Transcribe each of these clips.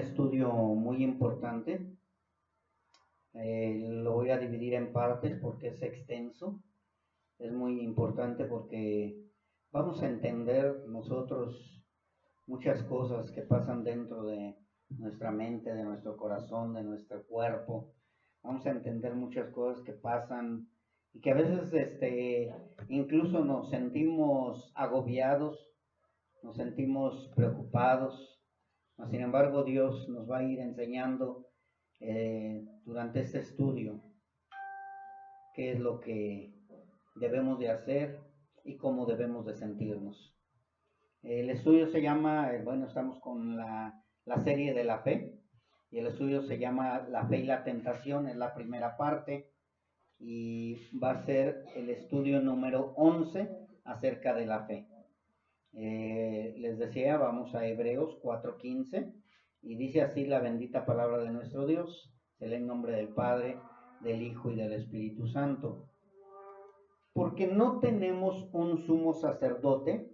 estudio muy importante. Lo voy a dividir en partes porque es extenso. Es muy importante porque vamos a entender nosotros muchas cosas que pasan dentro de nuestra mente, de nuestro corazón, de nuestro cuerpo. Vamos a entender muchas cosas que pasan y que a veces incluso nos sentimos agobiados, nos sentimos preocupados. Sin embargo, Dios nos va a ir enseñando durante este estudio qué es lo que debemos de hacer y cómo debemos de sentirnos. El estudio se llama, estamos con la serie de la fe, y el estudio se llama La fe y la tentación, es la primera parte, y va a ser el estudio número 11 acerca de la fe. Les decía, vamos a Hebreos 4:15, y dice así la bendita palabra de nuestro Dios. Se lee en nombre del Padre, del Hijo y del Espíritu Santo. Porque no tenemos un sumo sacerdote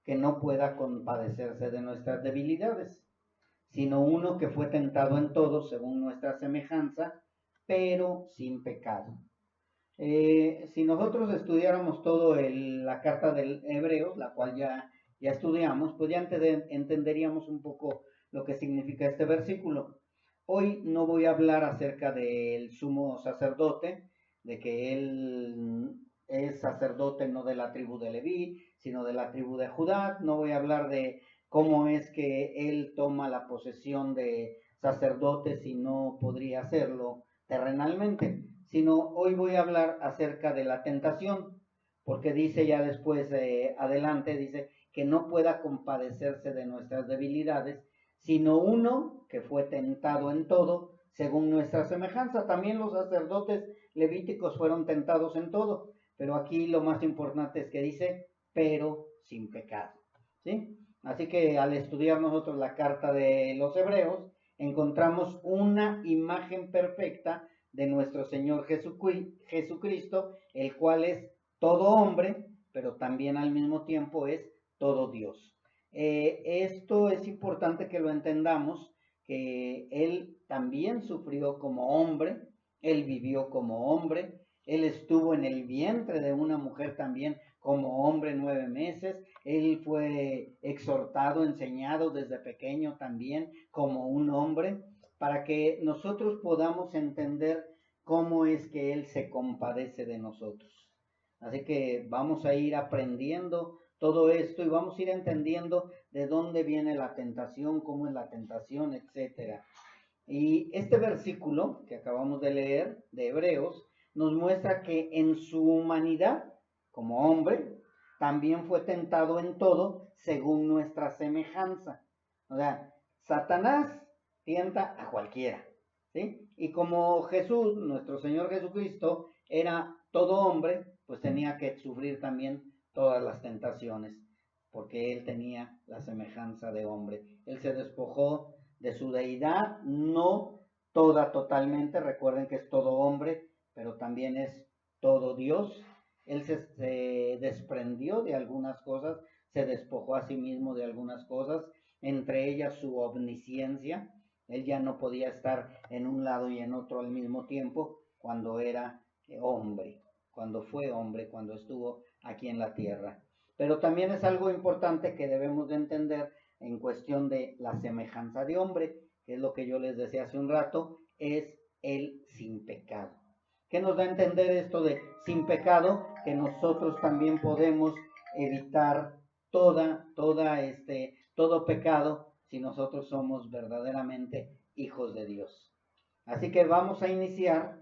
que no pueda compadecerse de nuestras debilidades, sino uno que fue tentado en todo según nuestra semejanza, pero sin pecado. Si nosotros estudiáramos la carta del Hebreos, la cual ya estudiamos, pues ya entenderíamos un poco lo que significa este versículo. Hoy no voy a hablar acerca del sumo sacerdote, de que él es sacerdote no de la tribu de Leví, sino de la tribu de Judá. No voy a hablar de cómo es que él toma la posesión de sacerdote si no podría hacerlo terrenalmente, sino hoy voy a hablar acerca de la tentación, porque dice ya después adelante, dice que no pueda compadecerse de nuestras debilidades, sino uno que fue tentado en todo según nuestra semejanza. También los sacerdotes levíticos fueron tentados en todo, pero aquí lo más importante es que dice, pero sin pecado, ¿sí? Así que al estudiar nosotros la carta de los Hebreos, encontramos una imagen perfecta de nuestro Señor Jesucristo, el cual es todo hombre, pero también al mismo tiempo es todo Dios. Esto es importante que lo entendamos, que Él también sufrió como hombre, Él vivió como hombre, Él estuvo en el vientre de una mujer también como hombre 9 meses, Él fue exhortado, enseñado desde pequeño también como un hombre, para que nosotros podamos entender cómo es que Él se compadece de nosotros. Así que vamos a ir aprendiendo todo esto y vamos a ir entendiendo de dónde viene la tentación, cómo es la tentación, etc. Y este versículo que acabamos de leer de Hebreos nos muestra que en su humanidad, como hombre, también fue tentado en todo según nuestra semejanza. O sea, Satanás tienta a cualquiera, ¿sí? Y como Jesús, nuestro Señor Jesucristo, era todo hombre, pues tenía que sufrir también todas las tentaciones, porque él tenía la semejanza de hombre. Él se despojó de su deidad, no toda totalmente, recuerden que es todo hombre, pero también es todo Dios. Él se desprendió de algunas cosas, se despojó a sí mismo de algunas cosas, entre ellas su omnisciencia. Él ya no podía estar en un lado y en otro al mismo tiempo cuando era hombre, cuando fue hombre, cuando estuvo aquí en la tierra. Pero también es algo importante que debemos de entender en cuestión de la semejanza de hombre, que es lo que yo les decía hace un rato, es el sin pecado. ¿Qué nos da a entender esto de sin pecado? Que nosotros también podemos evitar todo pecado si nosotros somos verdaderamente hijos de Dios. Así que vamos a iniciar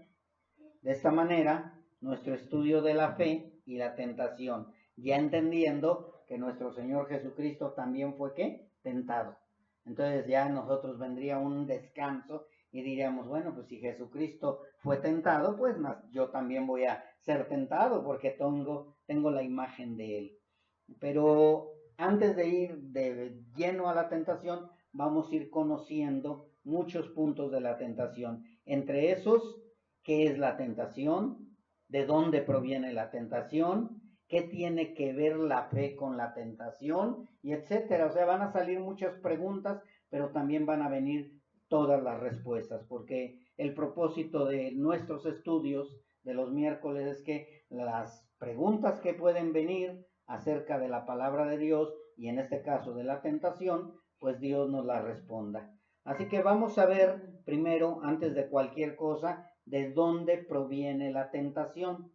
de esta manera nuestro estudio de la fe y la tentación, ya entendiendo que nuestro Señor Jesucristo también fue ¿qué? Tentado. Entonces ya nosotros vendría un descanso y diríamos, bueno, pues si Jesucristo fue tentado, pues yo también voy a ser tentado porque tengo la imagen de Él. Pero antes de ir de lleno a la tentación, vamos a ir conociendo muchos puntos de la tentación. Entre esos, ¿qué es la tentación? ¿De dónde proviene la tentación? ¿Qué tiene que ver la fe con la tentación? Y etcétera. O sea, van a salir muchas preguntas, pero también van a venir todas las respuestas, porque el propósito de nuestros estudios de los miércoles es que las preguntas que pueden venir acerca de la palabra de Dios, y en este caso de la tentación, pues Dios nos la responda. Así que vamos a ver primero, antes de cualquier cosa, de dónde proviene la tentación.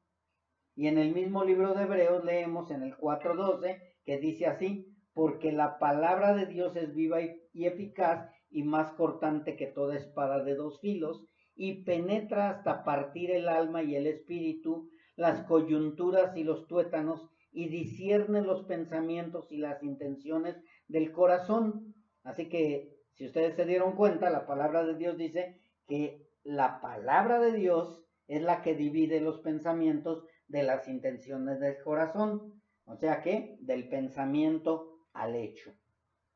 Y en el mismo libro de Hebreos leemos en el 4:12 que dice así: porque la palabra de Dios es viva y eficaz y más cortante que toda espada de dos filos, y penetra hasta partir el alma y el espíritu, las coyunturas y los tuétanos, y discierne los pensamientos y las intenciones del corazón. Así que, si ustedes se dieron cuenta, la palabra de Dios dice que la palabra de Dios es la que divide los pensamientos de las intenciones del corazón. O sea que del pensamiento al hecho.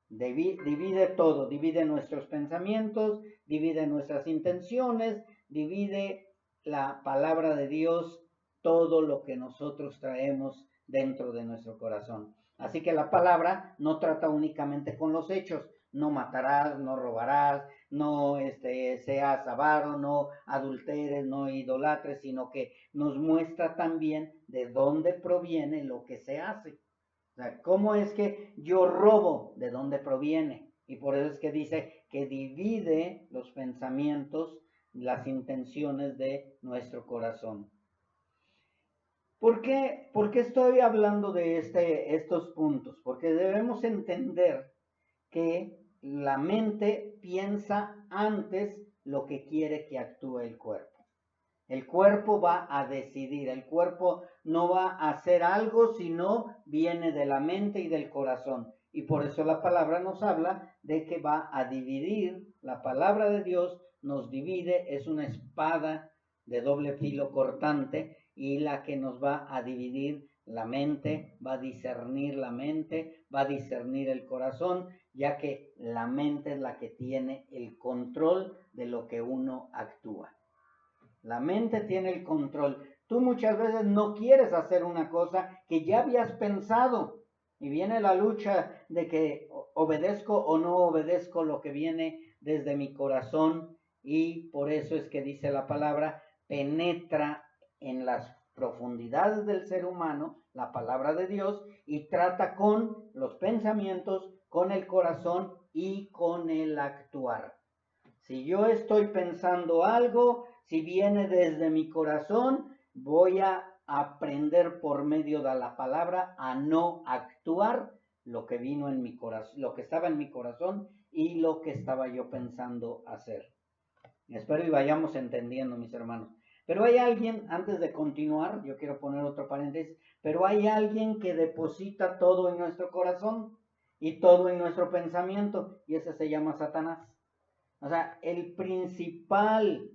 Divide todo, divide nuestros pensamientos, divide nuestras intenciones, divide la palabra de Dios, todo lo que nosotros traemos dentro de nuestro corazón. Así que la palabra no trata únicamente con los hechos: no matarás, no robarás, no seas avaro, no adulteres, no idolatres, sino que nos muestra también de dónde proviene lo que se hace. O sea, ¿cómo es que yo robo? ¿De dónde proviene? Y por eso es que dice que divide los pensamientos, las intenciones de nuestro corazón. ¿Por qué estoy hablando de estos puntos? Porque debemos entender que la mente piensa antes lo que quiere que actúe el cuerpo. El cuerpo va a decidir, el cuerpo no va a hacer algo si no viene de la mente y del corazón. Y por eso la palabra nos habla de que va a dividir, la palabra de Dios nos divide, es una espada de doble filo cortante, y la que nos va a dividir la mente, va a discernir la mente, va a discernir el corazón, ya que la mente es la que tiene el control de lo que uno actúa. La mente tiene el control. Tú muchas veces no quieres hacer una cosa que ya habías pensado, y viene la lucha de que obedezco o no obedezco lo que viene desde mi corazón, y por eso es que dice la palabra, penetra en las profundidades del ser humano, la palabra de Dios, y trata con los pensamientos, con el corazón y con el actuar. Si yo estoy pensando algo, si viene desde mi corazón, voy a aprender por medio de la palabra a no actuar lo que vino en mi corazón, lo que estaba en mi corazón y lo que estaba yo pensando hacer. Espero y vayamos entendiendo, mis hermanos. Pero hay alguien, antes de continuar, yo quiero poner otro paréntesis, pero hay alguien que deposita todo en nuestro corazón y todo en nuestro pensamiento, y ese se llama Satanás. O sea, el principal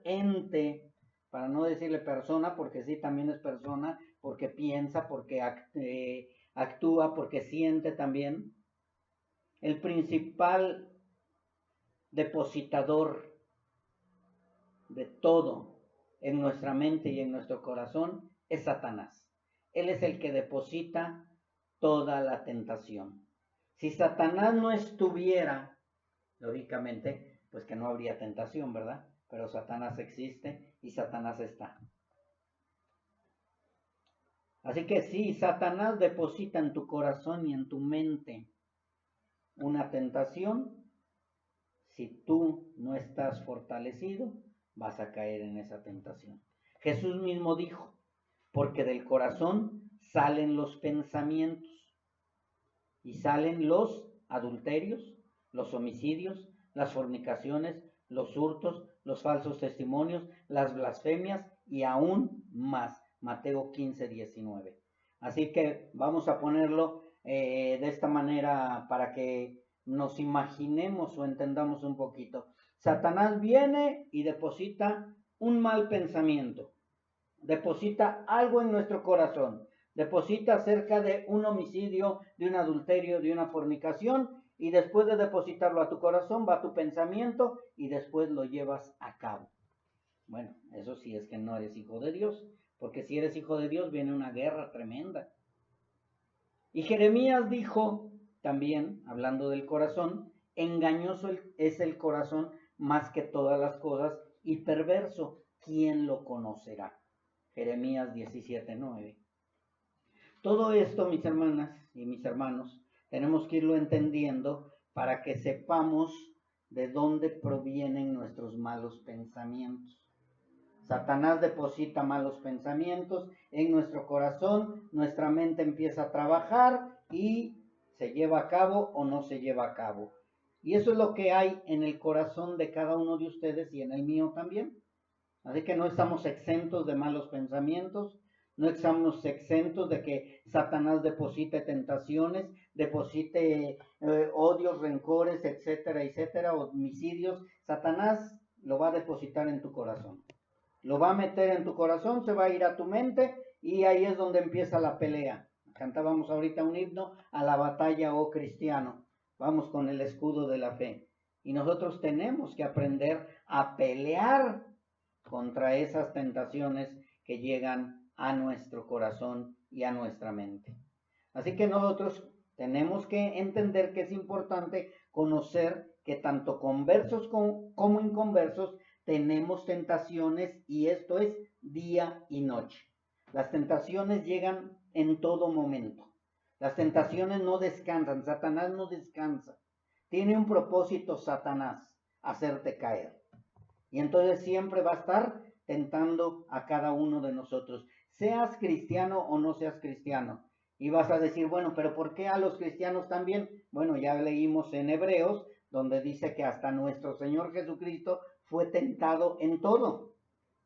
ente, para no decirle persona, porque sí también es persona, porque piensa, porque actúa, porque siente también. El principal depositador de todo en nuestra mente y en nuestro corazón es Satanás. Él es el que deposita toda la tentación. Si Satanás no estuviera, lógicamente, pues que no habría tentación, ¿verdad? Pero Satanás existe y Satanás está. Así que si Satanás deposita en tu corazón y en tu mente una tentación, si tú no estás fortalecido, vas a caer en esa tentación. Jesús mismo dijo, porque del corazón salen los pensamientos, y salen los adulterios, los homicidios, las fornicaciones, los hurtos, los falsos testimonios, las blasfemias y aún más. Mateo 15:19. Así que vamos a ponerlo de esta manera para que nos imaginemos o entendamos un poquito. Satanás viene y deposita un mal pensamiento, deposita algo en nuestro corazón, deposita acerca de un homicidio, de un adulterio, de una fornicación, y después de depositarlo a tu corazón va tu pensamiento y después lo llevas a cabo. Bueno, eso sí es que no eres hijo de Dios, porque si eres hijo de Dios viene una guerra tremenda. Y Jeremías dijo también, hablando del corazón, engañoso es el corazón más que todas las cosas y perverso, ¿quién lo conocerá? Jeremías 17:9. Todo esto, mis hermanas y mis hermanos, tenemos que irlo entendiendo para que sepamos de dónde provienen nuestros malos pensamientos. Satanás deposita malos pensamientos en nuestro corazón, nuestra mente empieza a trabajar y se lleva a cabo o no se lleva a cabo. Y eso es lo que hay en el corazón de cada uno de ustedes y en el mío también. Así que no estamos exentos de malos pensamientos, no estamos exentos de que Satanás deposite tentaciones, deposite odios, rencores, etcétera, etcétera, homicidios. Satanás lo va a depositar en tu corazón. Lo va a meter en tu corazón, se va a ir a tu mente y ahí es donde empieza la pelea. Cantábamos ahorita un himno a la batalla, oh cristiano. Vamos con el escudo de la fe. Y nosotros tenemos que aprender a pelear contra esas tentaciones que llegan a nuestro corazón y a nuestra mente. Así que nosotros tenemos que entender que es importante conocer que tanto conversos como inconversos tenemos tentaciones y esto es día y noche. Las tentaciones llegan en todo momento. Las tentaciones no descansan, Satanás no descansa. Tiene un propósito Satanás, hacerte caer. Y entonces siempre va a estar tentando a cada uno de nosotros, seas cristiano o no seas cristiano. Y vas a decir, bueno, pero ¿por qué a los cristianos también? Bueno, ya leímos en Hebreos, donde dice que hasta nuestro Señor Jesucristo fue tentado en todo,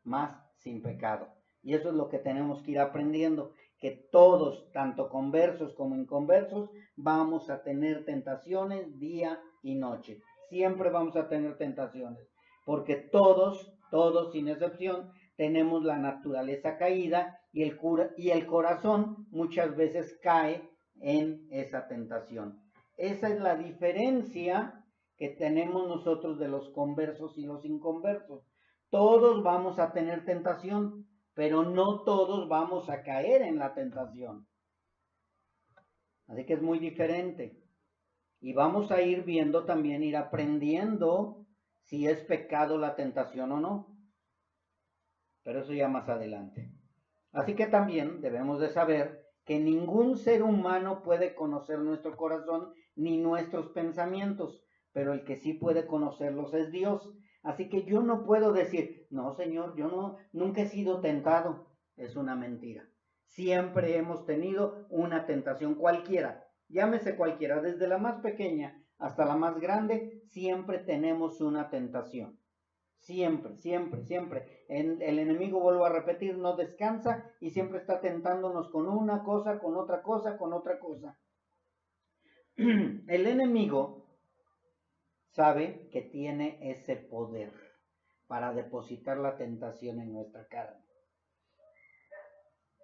mas sin pecado. Y eso es lo que tenemos que ir aprendiendo, que todos, tanto conversos como inconversos, vamos a tener tentaciones día y noche. Siempre vamos a tener tentaciones, porque todos sin excepción, tenemos la naturaleza caída y el corazón muchas veces cae en esa tentación. Esa es la diferencia que tenemos nosotros de los conversos y los inconversos. Todos vamos a tener tentación, pero no todos vamos a caer en la tentación. Así que es muy diferente. Y vamos a ir viendo también, ir aprendiendo si es pecado la tentación o no. Pero eso ya más adelante. Así que también debemos de saber que ningún ser humano puede conocer nuestro corazón ni nuestros pensamientos, pero el que sí puede conocerlos es Dios. Así que yo no puedo decir, no, Señor, yo nunca he sido tentado. Es una mentira. Siempre hemos tenido una tentación cualquiera, llámese cualquiera, desde la más pequeña hasta la más grande, siempre tenemos una tentación. Siempre, siempre, siempre. El enemigo, vuelvo a repetir, no descansa y siempre está tentándonos con una cosa, con otra cosa, con otra cosa. El enemigo sabe que tiene ese poder para depositar la tentación en nuestra carne.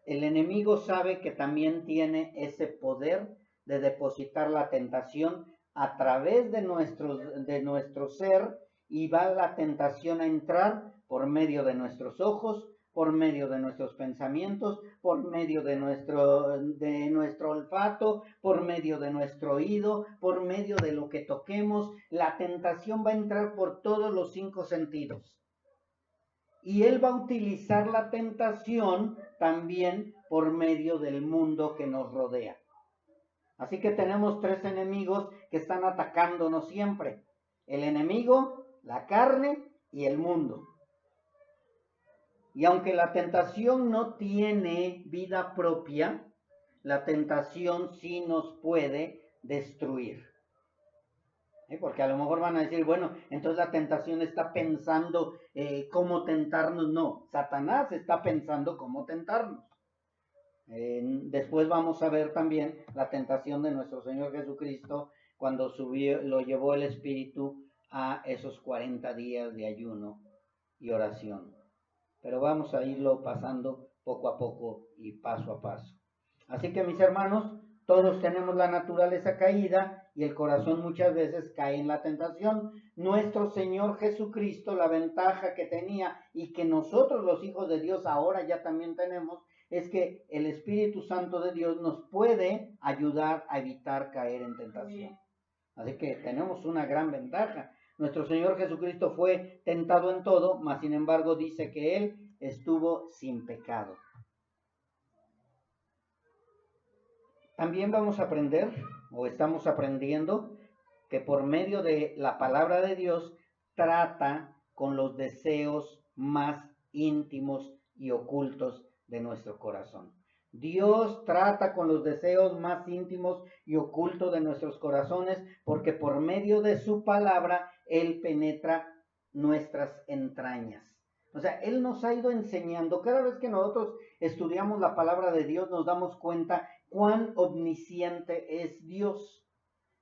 El enemigo sabe que también tiene ese poder de depositar la tentación a través de nuestro ser, y va la tentación a entrar por medio de nuestros ojos, por medio de nuestros pensamientos, por medio de nuestro olfato, por medio de nuestro oído, por medio de lo que toquemos. La tentación va a entrar por todos los 5 sentidos. Y él va a utilizar la tentación también por medio del mundo que nos rodea. Así que tenemos 3 enemigos que están atacándonos siempre. El enemigo, la carne y el mundo. Y aunque la tentación no tiene vida propia, la tentación sí nos puede destruir. Porque a lo mejor van a decir, bueno, entonces la tentación está pensando cómo tentarnos. No, Satanás está pensando cómo tentarnos. Después vamos a ver también la tentación de nuestro Señor Jesucristo cuando lo llevó el Espíritu a esos 40 días de ayuno y oración. Pero vamos a irlo pasando poco a poco y paso a paso. Así que, mis hermanos, todos tenemos la naturaleza caída y el corazón muchas veces cae en la tentación. Nuestro Señor Jesucristo, la ventaja que tenía y que nosotros los hijos de Dios ahora ya también tenemos, es que el Espíritu Santo de Dios nos puede ayudar a evitar caer en tentación. Así que tenemos una gran ventaja. Nuestro Señor Jesucristo fue tentado en todo, mas sin embargo dice que Él estuvo sin pecado. También vamos a aprender, o estamos aprendiendo, que por medio de la palabra de Dios trata con los deseos más íntimos y ocultos de nuestro corazón. Dios trata con los deseos más íntimos y ocultos de nuestros corazones porque por medio de su palabra Él penetra nuestras entrañas. O sea, Él nos ha ido enseñando. Cada vez que nosotros estudiamos la palabra de Dios nos damos cuenta cuán omnisciente es Dios.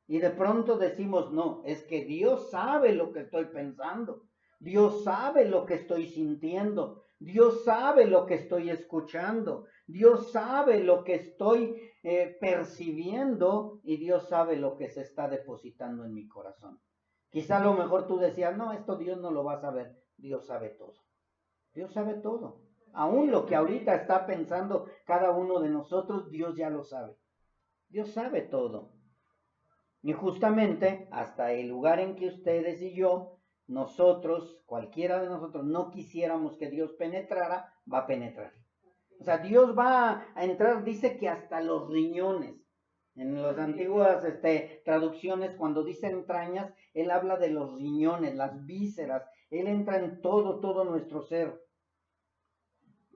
Y de pronto decimos, no, es que Dios sabe lo que estoy pensando. Dios sabe lo que estoy sintiendo. Dios sabe lo que estoy escuchando. Dios sabe lo que estoy percibiendo. Y Dios sabe lo que se está depositando en mi corazón. Quizá a lo mejor tú decías, no, esto Dios no lo va a saber. Dios sabe todo. Dios sabe todo. Aún lo que ahorita está pensando cada uno de nosotros, Dios ya lo sabe. Dios sabe todo. Y justamente hasta el lugar en que ustedes y yo, nosotros, cualquiera de nosotros, no quisiéramos que Dios penetrara, va a penetrar. O sea, Dios va a entrar, dice que hasta los riñones. En las antiguas traducciones, cuando dice entrañas, Él habla de los riñones, las vísceras. Él entra en todo nuestro ser.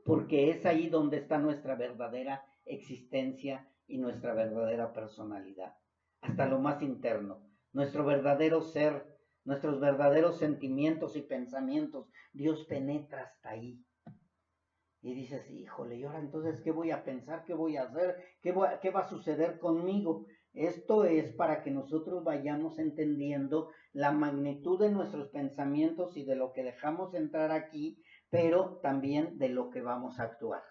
Porque es ahí donde está nuestra verdadera existencia y nuestra verdadera personalidad. Hasta lo más interno, nuestro verdadero ser, nuestros verdaderos sentimientos y pensamientos. Dios penetra hasta ahí. Y dices, híjole, ¿y ahora entonces qué voy a pensar? ¿Qué voy a hacer? ¿Qué va a suceder conmigo? Esto es para que nosotros vayamos entendiendo la magnitud de nuestros pensamientos y de lo que dejamos entrar aquí, pero también de lo que vamos a actuar.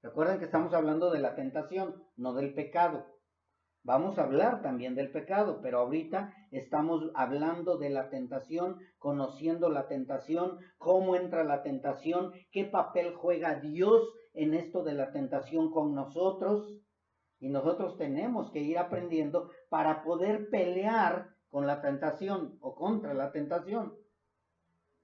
Recuerden que estamos hablando de la tentación, no del pecado. Vamos a hablar también del pecado, pero ahorita estamos hablando de la tentación, conociendo la tentación, cómo entra la tentación, qué papel juega Dios en esto de la tentación con nosotros. Y nosotros tenemos que ir aprendiendo para poder pelear con la tentación o contra la tentación.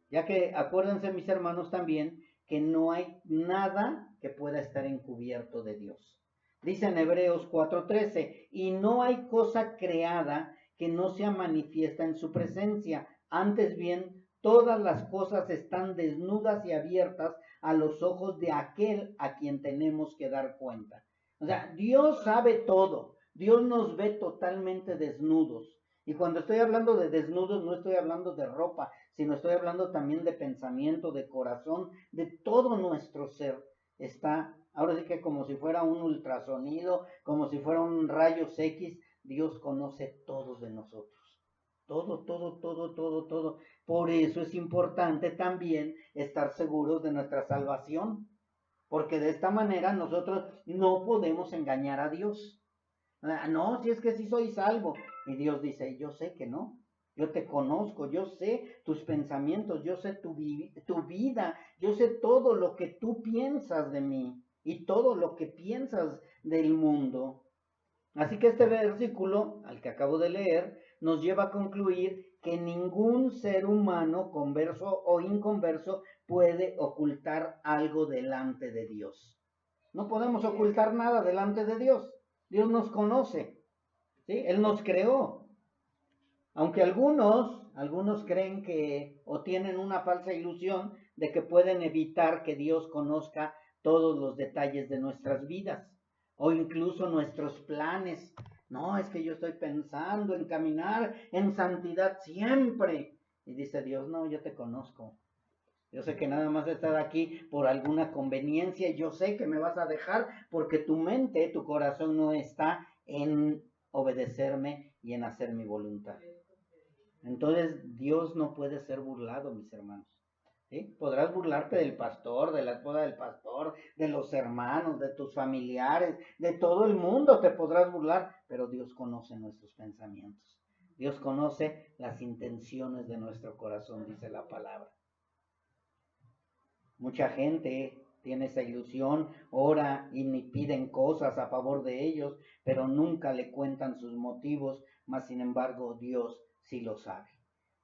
Ya que acuérdense, mis hermanos, también que no hay nada que pueda estar encubierto de Dios. Dice en Hebreos 4:13, y no hay cosa creada que no sea manifiesta en su presencia. Antes bien, todas las cosas están desnudas y abiertas a los ojos de aquel a quien tenemos que dar cuenta. O sea, Dios sabe todo. Dios nos ve totalmente desnudos. Y cuando estoy hablando de desnudos, no estoy hablando de ropa, sino estoy hablando también de pensamiento, de corazón, de todo nuestro ser. Está, ahora sí que como si fuera un ultrasonido, como si fuera un rayos X, Dios conoce todos de nosotros. Todo. Por eso es importante también estar seguros de nuestra salvación, porque de esta manera nosotros no podemos engañar a Dios. No, si es que sí soy salvo. Y Dios dice, yo sé que no. Yo te conozco, yo sé tus pensamientos, yo sé tu vida, yo sé todo lo que tú piensas de mí y todo lo que piensas del mundo. Así que este versículo, al que acabo de leer, nos lleva a concluir que ningún ser humano, converso o inconverso, puede ocultar algo delante de Dios. No podemos ocultar nada delante de Dios. Dios nos conoce, ¿sí? Él nos creó. Aunque algunos creen que o tienen una falsa ilusión de que pueden evitar que Dios conozca todos los detalles de nuestras vidas o incluso nuestros planes. No, es que yo estoy pensando en caminar en santidad siempre. Y dice Dios, no, yo te conozco. Yo sé que nada más estás aquí por alguna conveniencia y yo sé que me vas a dejar porque tu mente, tu corazón no está en obedecerme y en hacer mi voluntad. Entonces Dios no puede ser burlado, mis hermanos. ¿Sí? Podrás burlarte del pastor, de la esposa del pastor, de los hermanos, de tus familiares, de todo el mundo te podrás burlar, pero Dios conoce nuestros pensamientos. Dios conoce las intenciones de nuestro corazón, dice la palabra. Mucha gente tiene esa ilusión, ora y ni piden cosas a favor de ellos, pero nunca le cuentan sus motivos, mas sin embargo Dios sí lo sabe.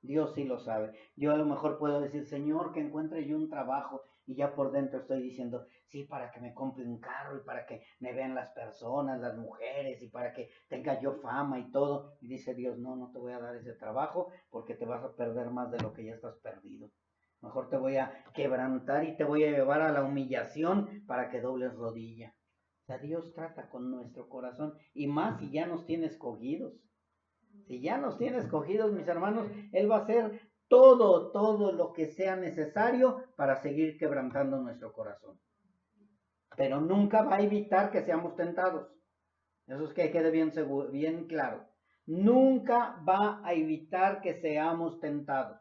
Dios sí lo sabe. Yo a lo mejor puedo decir, Señor, que encuentre yo un trabajo, y ya por dentro estoy diciendo, sí, para que me compre un carro y para que me vean las personas, las mujeres, y para que tenga yo fama y todo. Y dice Dios, no, no te voy a dar ese trabajo porque te vas a perder más de lo que ya estás perdido. Mejor te voy a quebrantar y te voy a llevar a la humillación para que dobles rodilla. O sea, Dios trata con nuestro corazón, y más si ya nos tiene escogidos. Si ya nos tiene escogidos, mis hermanos, Él va a hacer todo lo que sea necesario para seguir quebrantando nuestro corazón. Pero nunca va a evitar que seamos tentados. Eso es que quede bien claro. Nunca va a evitar que seamos tentados.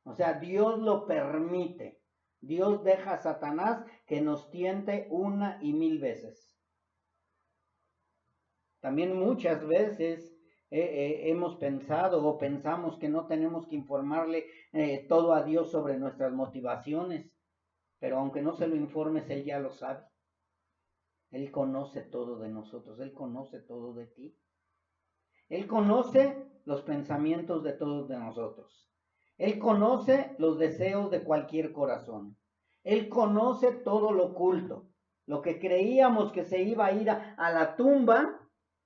O sea, Dios lo permite. Dios deja a Satanás que nos tiente 1,000 veces. También muchas veces hemos pensado o pensamos que no tenemos que informarle todo a Dios sobre nuestras motivaciones, pero aunque no se lo informes, Él ya lo sabe. Él conoce todo de nosotros, Él conoce todo de ti. Él conoce los pensamientos de todos de nosotros. Él conoce los deseos de cualquier corazón. Él conoce todo lo oculto. Lo que creíamos que se iba a ir a la tumba,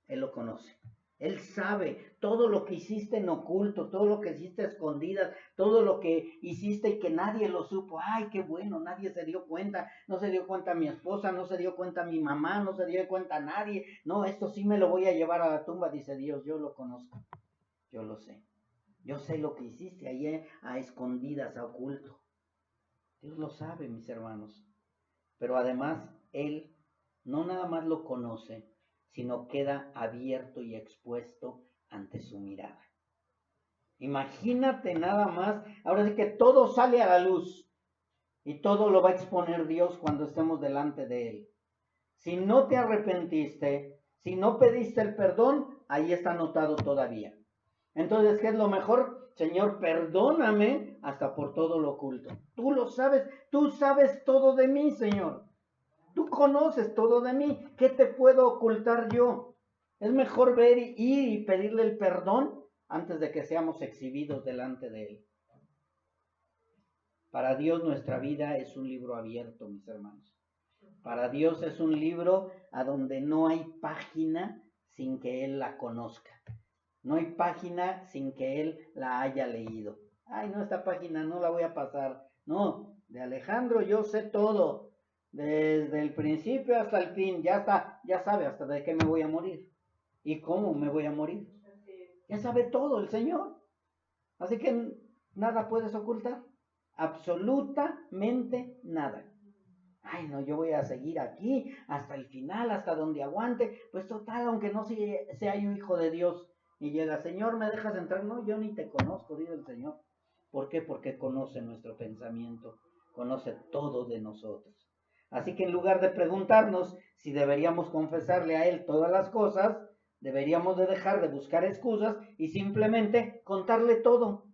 Él lo conoce. Él sabe todo lo que hiciste en oculto, todo lo que hiciste a escondidas, todo lo que hiciste y que nadie lo supo. Ay, qué bueno, nadie se dio cuenta. No se dio cuenta mi esposa, no se dio cuenta mi mamá, no se dio cuenta nadie. No, esto sí me lo voy a llevar a la tumba, dice Dios. Yo lo conozco, yo lo sé. Yo sé lo que hiciste ahí a escondidas, a oculto. Dios lo sabe, mis hermanos. Pero además, Él no nada más lo conoce, sino queda abierto y expuesto ante su mirada. Imagínate nada más, ahora sí que todo sale a la luz y todo lo va a exponer Dios cuando estemos delante de Él. Si no te arrepentiste, si no pediste el perdón, ahí está anotado todavía. Entonces, ¿qué es lo mejor? Señor, perdóname hasta por todo lo oculto. Tú lo sabes, tú sabes todo de mí, Señor. Tú conoces todo de mí. ¿Qué te puedo ocultar yo? Es mejor ver y ir y pedirle el perdón antes de que seamos exhibidos delante de Él. Para Dios nuestra vida es un libro abierto, mis hermanos. Para Dios es un libro a donde no hay página sin que Él la conozca. No hay página sin que Él la haya leído. Ay, no, esta página no la voy a pasar. No, de Alejandro yo sé todo. Desde el principio hasta el fin. Ya está, ya sabe hasta de qué me voy a morir. Y cómo me voy a morir. Ya sabe todo el Señor. Así que nada puedes ocultar. Absolutamente nada. Ay, no, yo voy a seguir aquí hasta el final, hasta donde aguante. Pues total, aunque no sea yo hijo de Dios. Y llega, Señor, ¿me dejas entrar? No, yo ni te conozco, dice el Señor. ¿Por qué? Porque conoce nuestro pensamiento, conoce todo de nosotros. Así que en lugar de preguntarnos si deberíamos confesarle a Él todas las cosas, deberíamos de dejar de buscar excusas y simplemente contarle todo.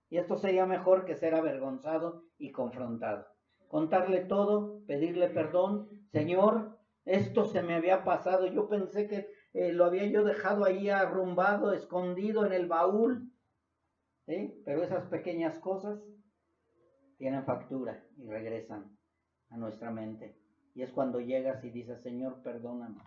Y esto sería mejor que ser avergonzado y confrontado. Contarle todo, pedirle perdón. Señor, esto se me había pasado, yo pensé que lo había yo dejado ahí arrumbado, escondido en el baúl. ¿Sí? Pero esas pequeñas cosas tienen factura y regresan a nuestra mente. Y es cuando llegas y dices, Señor, perdóname.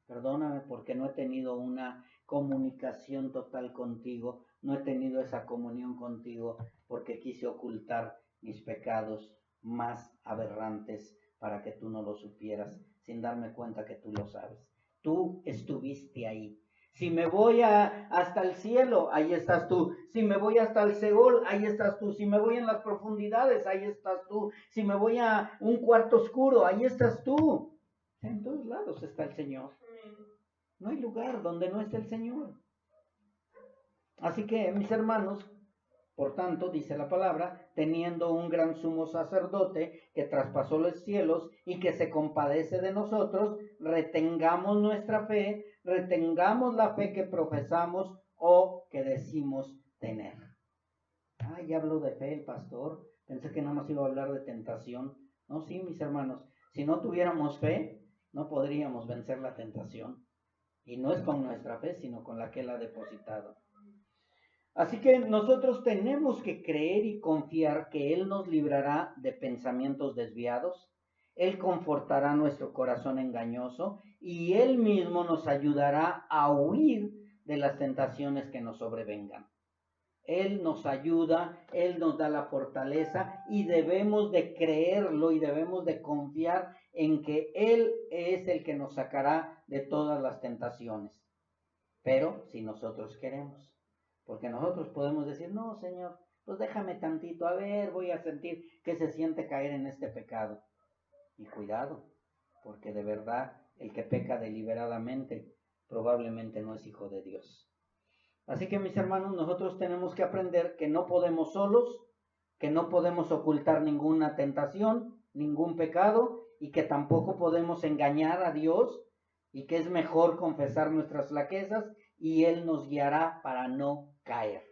Perdóname porque no he tenido una comunicación total contigo. No he tenido esa comunión contigo porque quise ocultar mis pecados más aberrantes para que tú no lo supieras, sin darme cuenta que tú lo sabes. Tú estuviste ahí. Si me voy hasta el cielo, ahí estás tú. Si me voy hasta el Seol, ahí estás tú. Si me voy en las profundidades, ahí estás tú. Si me voy a un cuarto oscuro, ahí estás tú. En todos lados está el Señor. No hay lugar donde no esté el Señor. Así que, mis hermanos, por tanto, dice la palabra, teniendo un gran sumo sacerdote que traspasó los cielos y que se compadece de nosotros, retengamos nuestra fe, retengamos la fe que profesamos o que decimos tener. Ya habló de fe el pastor. Pensé que nada más iba a hablar de tentación. No, sí, mis hermanos. Si no tuviéramos fe, no podríamos vencer la tentación. Y no es con nuestra fe, sino con la que Él ha depositado. Así que nosotros tenemos que creer y confiar que Él nos librará de pensamientos desviados, Él confortará nuestro corazón engañoso y Él mismo nos ayudará a huir de las tentaciones que nos sobrevengan. Él nos ayuda, Él nos da la fortaleza y debemos de creerlo y debemos de confiar en que Él es el que nos sacará de todas las tentaciones. Pero si nosotros queremos. Porque nosotros podemos decir, no, Señor, pues déjame tantito, a ver, voy a sentir que se siente caer en este pecado. Y cuidado, porque de verdad el que peca deliberadamente probablemente no es hijo de Dios. Así que mis hermanos, nosotros tenemos que aprender que no podemos solos, que no podemos ocultar ninguna tentación, ningún pecado, y que tampoco podemos engañar a Dios, y que es mejor confesar nuestras flaquezas, y Él nos guiará para no caer.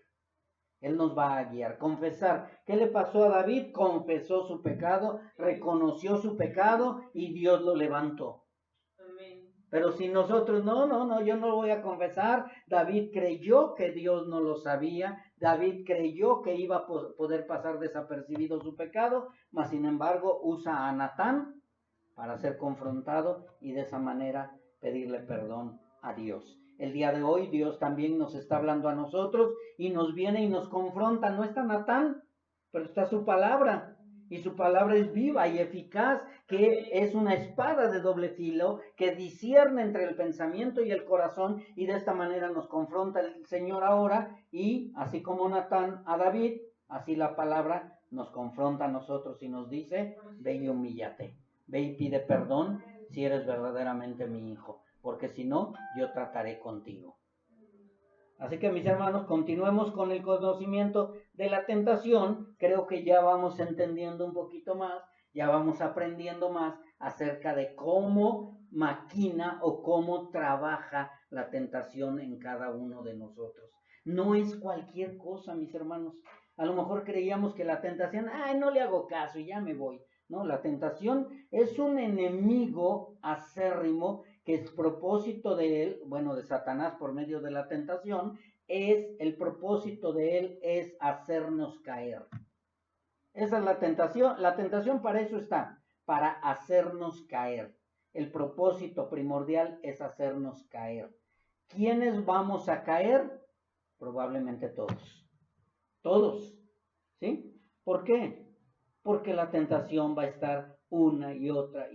Él nos va a guiar. Confesar. ¿Qué le pasó a David? Confesó su pecado, reconoció su pecado y Dios lo levantó. Amén. Pero si nosotros, no, yo no lo voy a confesar. David creyó que Dios no lo sabía. David creyó que iba a poder pasar desapercibido su pecado, mas sin embargo usa a Natán para ser confrontado y de esa manera pedirle perdón a Dios. El día de hoy Dios también nos está hablando a nosotros y nos viene y nos confronta. No está Natán, pero está su palabra. Y su palabra es viva y eficaz, que es una espada de doble filo, que discierne entre el pensamiento y el corazón, y de esta manera nos confronta el Señor ahora, y así como Natán a David, así la palabra nos confronta a nosotros y nos dice, ve y humíllate, ve y pide perdón si eres verdaderamente mi hijo, porque si no, yo trataré contigo. Así que mis hermanos, continuemos con el conocimiento de la tentación. Creo que ya vamos entendiendo un poquito más, ya vamos aprendiendo más acerca de cómo maquina o cómo trabaja la tentación en cada uno de nosotros. No es cualquier cosa, mis hermanos. A lo mejor creíamos que la tentación, no le hago caso y ya me voy. No, la tentación es un enemigo acérrimo que el propósito de él, bueno, de Satanás por medio de la tentación, el propósito de él es hacernos caer. Esa es la tentación para eso está, para hacernos caer. El propósito primordial es hacernos caer. ¿Quiénes vamos a caer? Probablemente todos, ¿sí? ¿Por qué? Porque la tentación va a estar una y otra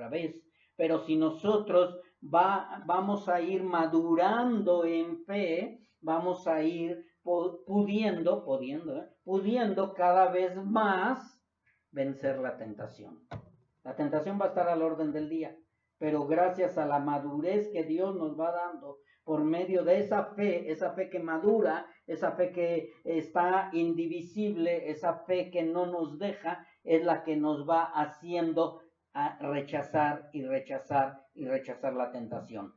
vez. Pero si nosotros vamos a ir madurando en fe, vamos a ir pudiendo cada vez más vencer la tentación. La tentación va a estar al orden del día, pero gracias a la madurez que Dios nos va dando por medio de esa fe que madura, esa fe que está indivisible, esa fe que no nos deja, es la que nos va haciendo a rechazar la tentación.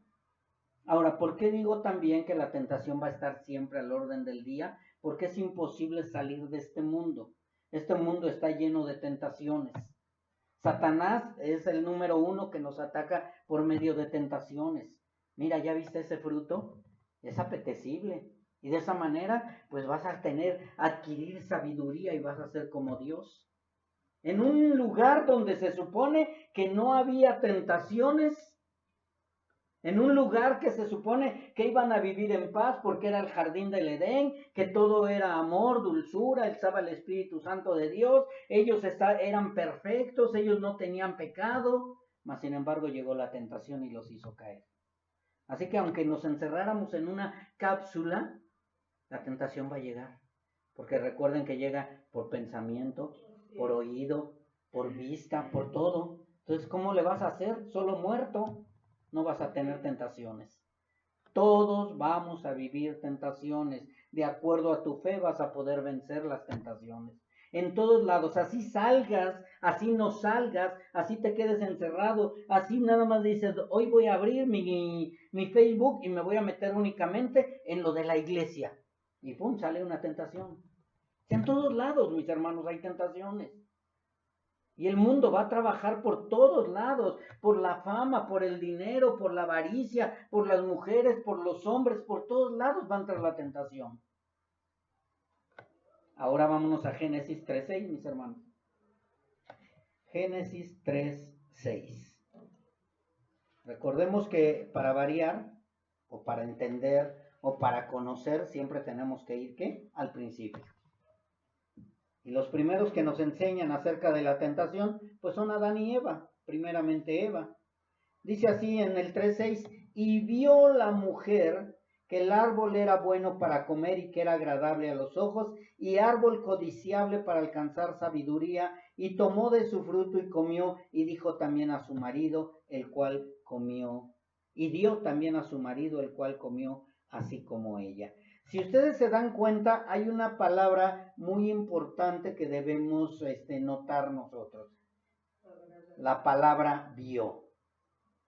Ahora, ¿por qué digo también que la tentación va a estar siempre al orden del día? Porque es imposible salir de este mundo. Este mundo está lleno de tentaciones. Satanás es el número 1 que nos ataca por medio de tentaciones. Mira, ¿ya viste ese fruto? Es apetecible. Y de esa manera, pues vas a adquirir sabiduría y vas a ser como Dios. En un lugar donde se supone que no había tentaciones, en un lugar que se supone que iban a vivir en paz porque era el jardín del Edén, que todo era amor, dulzura, estaba el Espíritu Santo de Dios, ellos eran perfectos, ellos no tenían pecado, mas sin embargo llegó la tentación y los hizo caer. Así que aunque nos encerráramos en una cápsula, la tentación va a llegar, porque recuerden que llega por pensamiento, por oído, por vista, por todo. Entonces, ¿cómo le vas a hacer? Solo muerto no vas a tener tentaciones. Todos vamos a vivir tentaciones. De acuerdo a tu fe vas a poder vencer las tentaciones. En todos lados, así salgas, así no salgas, así te quedes encerrado, así nada más dices, hoy voy a abrir mi Facebook y me voy a meter únicamente en lo de la iglesia. Y pum, sale una tentación. En todos lados, mis hermanos, hay tentaciones. Y el mundo va a trabajar por todos lados, por la fama, por el dinero, por la avaricia, por las mujeres, por los hombres, por todos lados va a entrar la tentación. Ahora vámonos a Génesis 3:6, mis hermanos. Génesis 3:6. Recordemos que para variar, o para entender, o para conocer, siempre tenemos que ir, ¿qué? Al principio. Y los primeros que nos enseñan acerca de la tentación, pues son Adán y Eva, primeramente Eva. Dice así en el 3:6, y vio la mujer que el árbol era bueno para comer y que era agradable a los ojos, y árbol codiciable para alcanzar sabiduría, y tomó de su fruto y comió, y dijo también a su marido, el cual comió, y dio también a su marido, el cual comió, así como ella. Si ustedes se dan cuenta, hay una palabra muy importante que debemos notar nosotros. La palabra vio.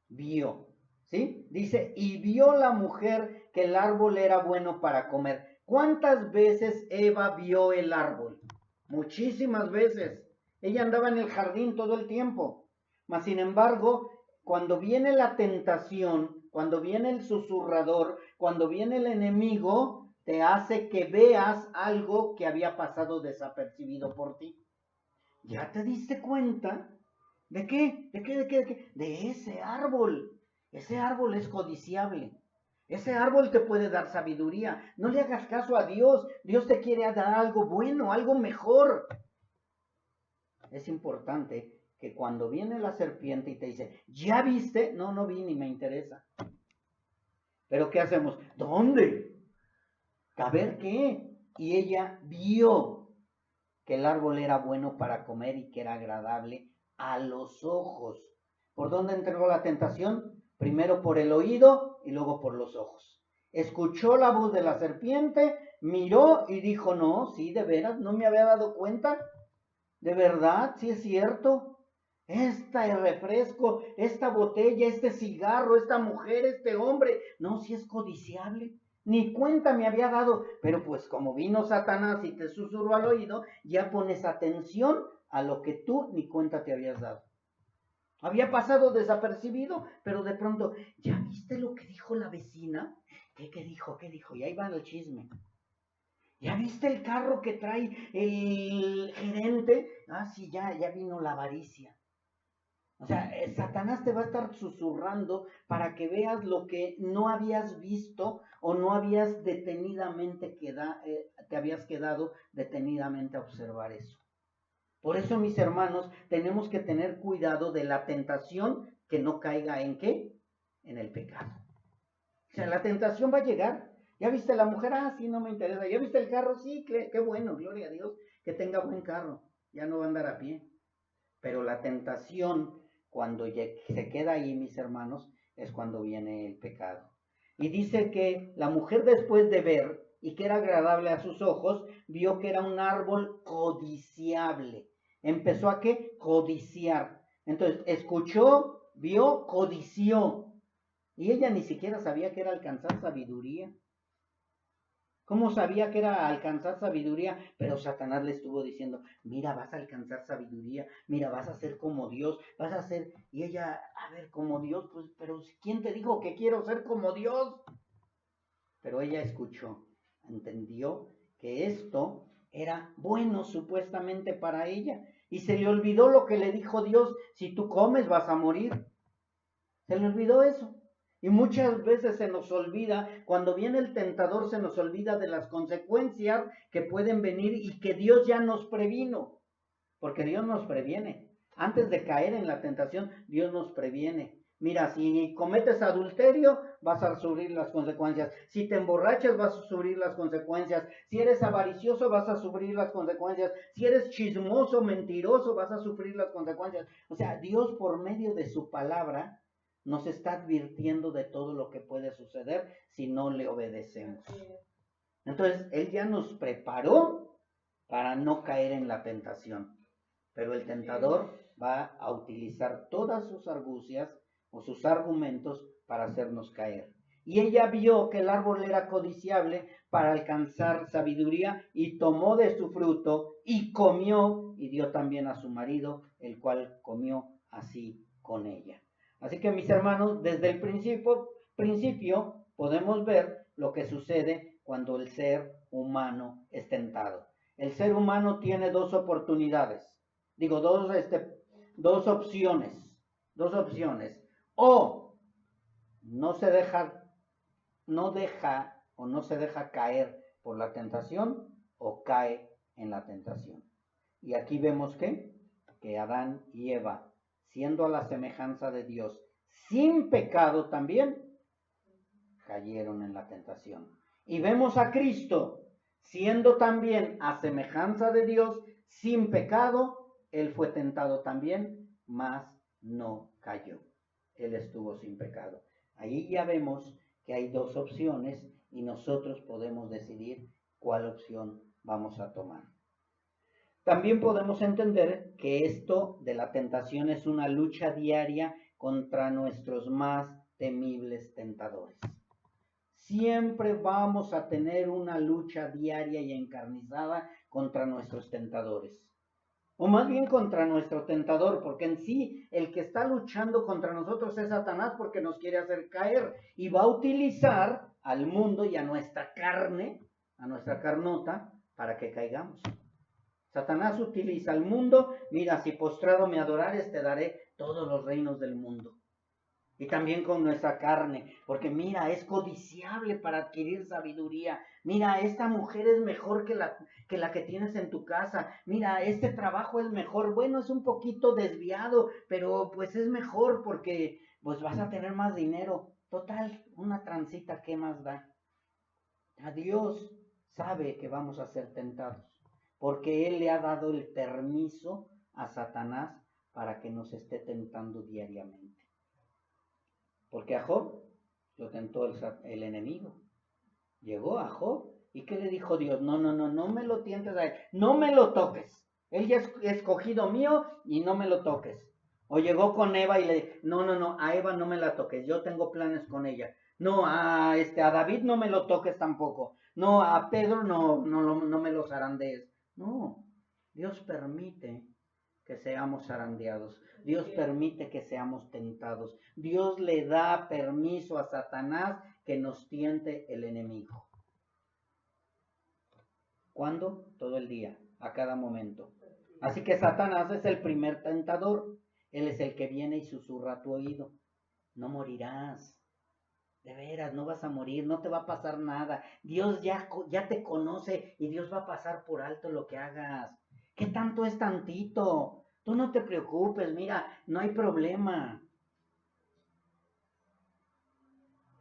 Vio, ¿sí? Dice, y vio la mujer que el árbol era bueno para comer. ¿Cuántas veces Eva vio el árbol? Muchísimas veces. Ella andaba en el jardín todo el tiempo. Mas, sin embargo, cuando viene la tentación, cuando viene el susurrador, cuando viene el enemigo, te hace que veas algo que había pasado desapercibido por ti. ¿Ya te diste cuenta? ¿De qué? ¿De qué? ¿De qué? ¿De qué? De ese árbol. Ese árbol es codiciable. Ese árbol te puede dar sabiduría. No le hagas caso a Dios. Dios te quiere dar algo bueno, algo mejor. Es importante que cuando viene la serpiente y te dice, ¿ya viste? No, no vi ni me interesa. Pero ¿qué hacemos? ¿Dónde? ¿A ver qué? Y ella vio que el árbol era bueno para comer y que era agradable a los ojos. ¿Por dónde entró la tentación? Primero por el oído y luego por los ojos. Escuchó la voz de la serpiente, miró y dijo, no, sí, de veras, no me había dado cuenta. De verdad, sí es cierto. Este refresco, esta botella, este cigarro, esta mujer, este hombre, no, sí es codiciable. Ni cuenta me había dado, pero pues como vino Satanás y te susurró al oído, ya pones atención a lo que tú ni cuenta te habías dado. Había pasado desapercibido, pero de pronto, ¿ya viste lo que dijo la vecina? ¿Qué dijo? ¿Qué dijo? Y ahí va el chisme. ¿Ya viste el carro que trae el gerente? Ah, sí, ya vino la avaricia. O sea, Satanás te va a estar susurrando para que veas lo que no habías visto o no habías detenidamente te habías quedado detenidamente a observar eso. Por eso, mis hermanos, tenemos que tener cuidado de la tentación que no caiga en ¿qué? En el pecado. O sea, la tentación va a llegar. ¿Ya viste la mujer? Ah, sí, no me interesa. ¿Ya viste el carro? Sí, qué bueno, gloria a Dios, que tenga buen carro. Ya no va a andar a pie. Pero la tentación, cuando se queda ahí, mis hermanos, es cuando viene el pecado. Y dice que la mujer, después de ver y que era agradable a sus ojos, vio que era un árbol codiciable. ¿Empezó a qué? Codiciar. Entonces, escuchó, vio, codició. Y ella ni siquiera sabía que era alcanzar sabiduría. ¿Cómo sabía que era alcanzar sabiduría? Pero Satanás le estuvo diciendo, mira, vas a alcanzar sabiduría, mira, vas a ser como Dios, vas a ser... Y ella, a ver, como Dios, pues, pero ¿quién te dijo que quiero ser como Dios? Pero ella escuchó, entendió que esto era bueno supuestamente para ella. Y se le olvidó lo que le dijo Dios, si tú comes vas a morir. Se le olvidó eso. Y muchas veces se nos olvida, cuando viene el tentador, se nos olvida de las consecuencias que pueden venir y que Dios ya nos previno. Porque Dios nos previene. Antes de caer en la tentación, Dios nos previene. Mira, si cometes adulterio, vas a sufrir las consecuencias. Si te emborrachas, vas a sufrir las consecuencias. Si eres avaricioso, vas a sufrir las consecuencias. Si eres chismoso, mentiroso, vas a sufrir las consecuencias. O sea, Dios por medio de su palabra nos está advirtiendo de todo lo que puede suceder si no le obedecemos. Entonces, Él ya nos preparó para no caer en la tentación. Pero el tentador va a utilizar todas sus argucias o sus argumentos para hacernos caer. Y ella vio que el árbol era codiciable para alcanzar sabiduría y tomó de su fruto y comió y dio también a su marido, el cual comió así con ella. Así que mis hermanos, desde el principio podemos ver lo que sucede cuando el ser humano es tentado. El ser humano tiene dos oportunidades, digo, dos opciones. O no se deja caer por la tentación o cae en la tentación. Y aquí vemos que Adán y Eva, siendo a la semejanza de Dios, sin pecado también, cayeron en la tentación. Y vemos a Cristo, siendo también a semejanza de Dios, sin pecado, Él fue tentado también, mas no cayó. Él estuvo sin pecado. Ahí ya vemos que hay dos opciones y nosotros podemos decidir cuál opción vamos a tomar. También podemos entender que esto de la tentación es una lucha diaria contra nuestros más temibles tentadores. Siempre vamos a tener una lucha diaria y encarnizada contra nuestros tentadores. O más bien contra nuestro tentador, porque en sí el que está luchando contra nosotros es Satanás porque nos quiere hacer caer y va a utilizar al mundo y a nuestra carne, a nuestra carnota, para que caigamos. Satanás utiliza al mundo, mira, si postrado me adorares, te daré todos los reinos del mundo. Y también con nuestra carne, porque mira, es codiciable para adquirir sabiduría. Mira, esta mujer es mejor que la que tienes en tu casa. Mira, este trabajo es mejor. Bueno, es un poquito desviado, pero pues es mejor porque pues vas a tener más dinero. Total, una transita, ¿qué más da? A Dios sabe que vamos a ser tentados, porque Él le ha dado el permiso a Satanás para que nos esté tentando diariamente. Porque a Job lo tentó el enemigo. Llegó a Job. ¿Y qué le dijo Dios? No me lo tientes a él. No me lo toques. Él ya es escogido mío y no me lo toques. O llegó con Eva y le dijo, no, a Eva no me la toques. Yo tengo planes con ella. No, a David no me lo toques tampoco. No, a Pedro no me los zarandees. No, Dios permite que seamos zarandeados. Dios permite que seamos tentados. Dios le da permiso a Satanás que nos tiente el enemigo. ¿Cuándo? Todo el día, a cada momento. Así que Satanás es el primer tentador. Él es el que viene y susurra a tu oído. No morirás. De veras, no vas a morir, no te va a pasar nada. Dios ya te conoce y Dios va a pasar por alto lo que hagas. ¿Qué tanto es tantito? Tú no te preocupes, mira, no hay problema.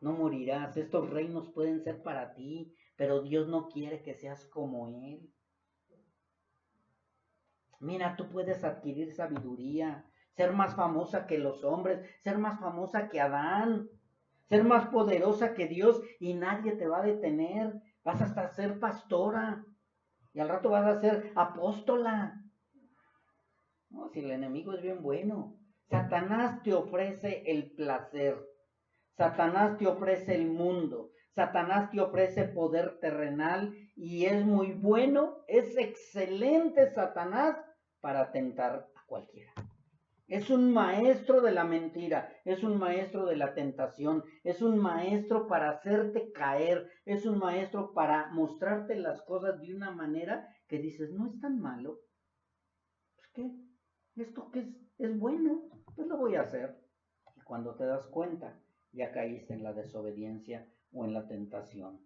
No morirás, estos reinos pueden ser para ti, pero Dios no quiere que seas como Él. Mira, tú puedes adquirir sabiduría, ser más famosa que los hombres, ser más famosa que Adán, ser más poderosa que Dios y nadie te va a detener. Vas hasta ser pastora y al rato vas a ser apóstola. No, si el enemigo es bien bueno. Satanás te ofrece el placer. Satanás te ofrece el mundo. Satanás te ofrece poder terrenal y es muy bueno, es excelente Satanás para tentar a cualquiera. Es un maestro de la mentira, es un maestro de la tentación, es un maestro para hacerte caer, es un maestro para mostrarte las cosas de una manera que dices, no es tan malo. Pues qué, esto que es bueno, pues lo voy a hacer. Y cuando te das cuenta, ya caíste en la desobediencia o en la tentación.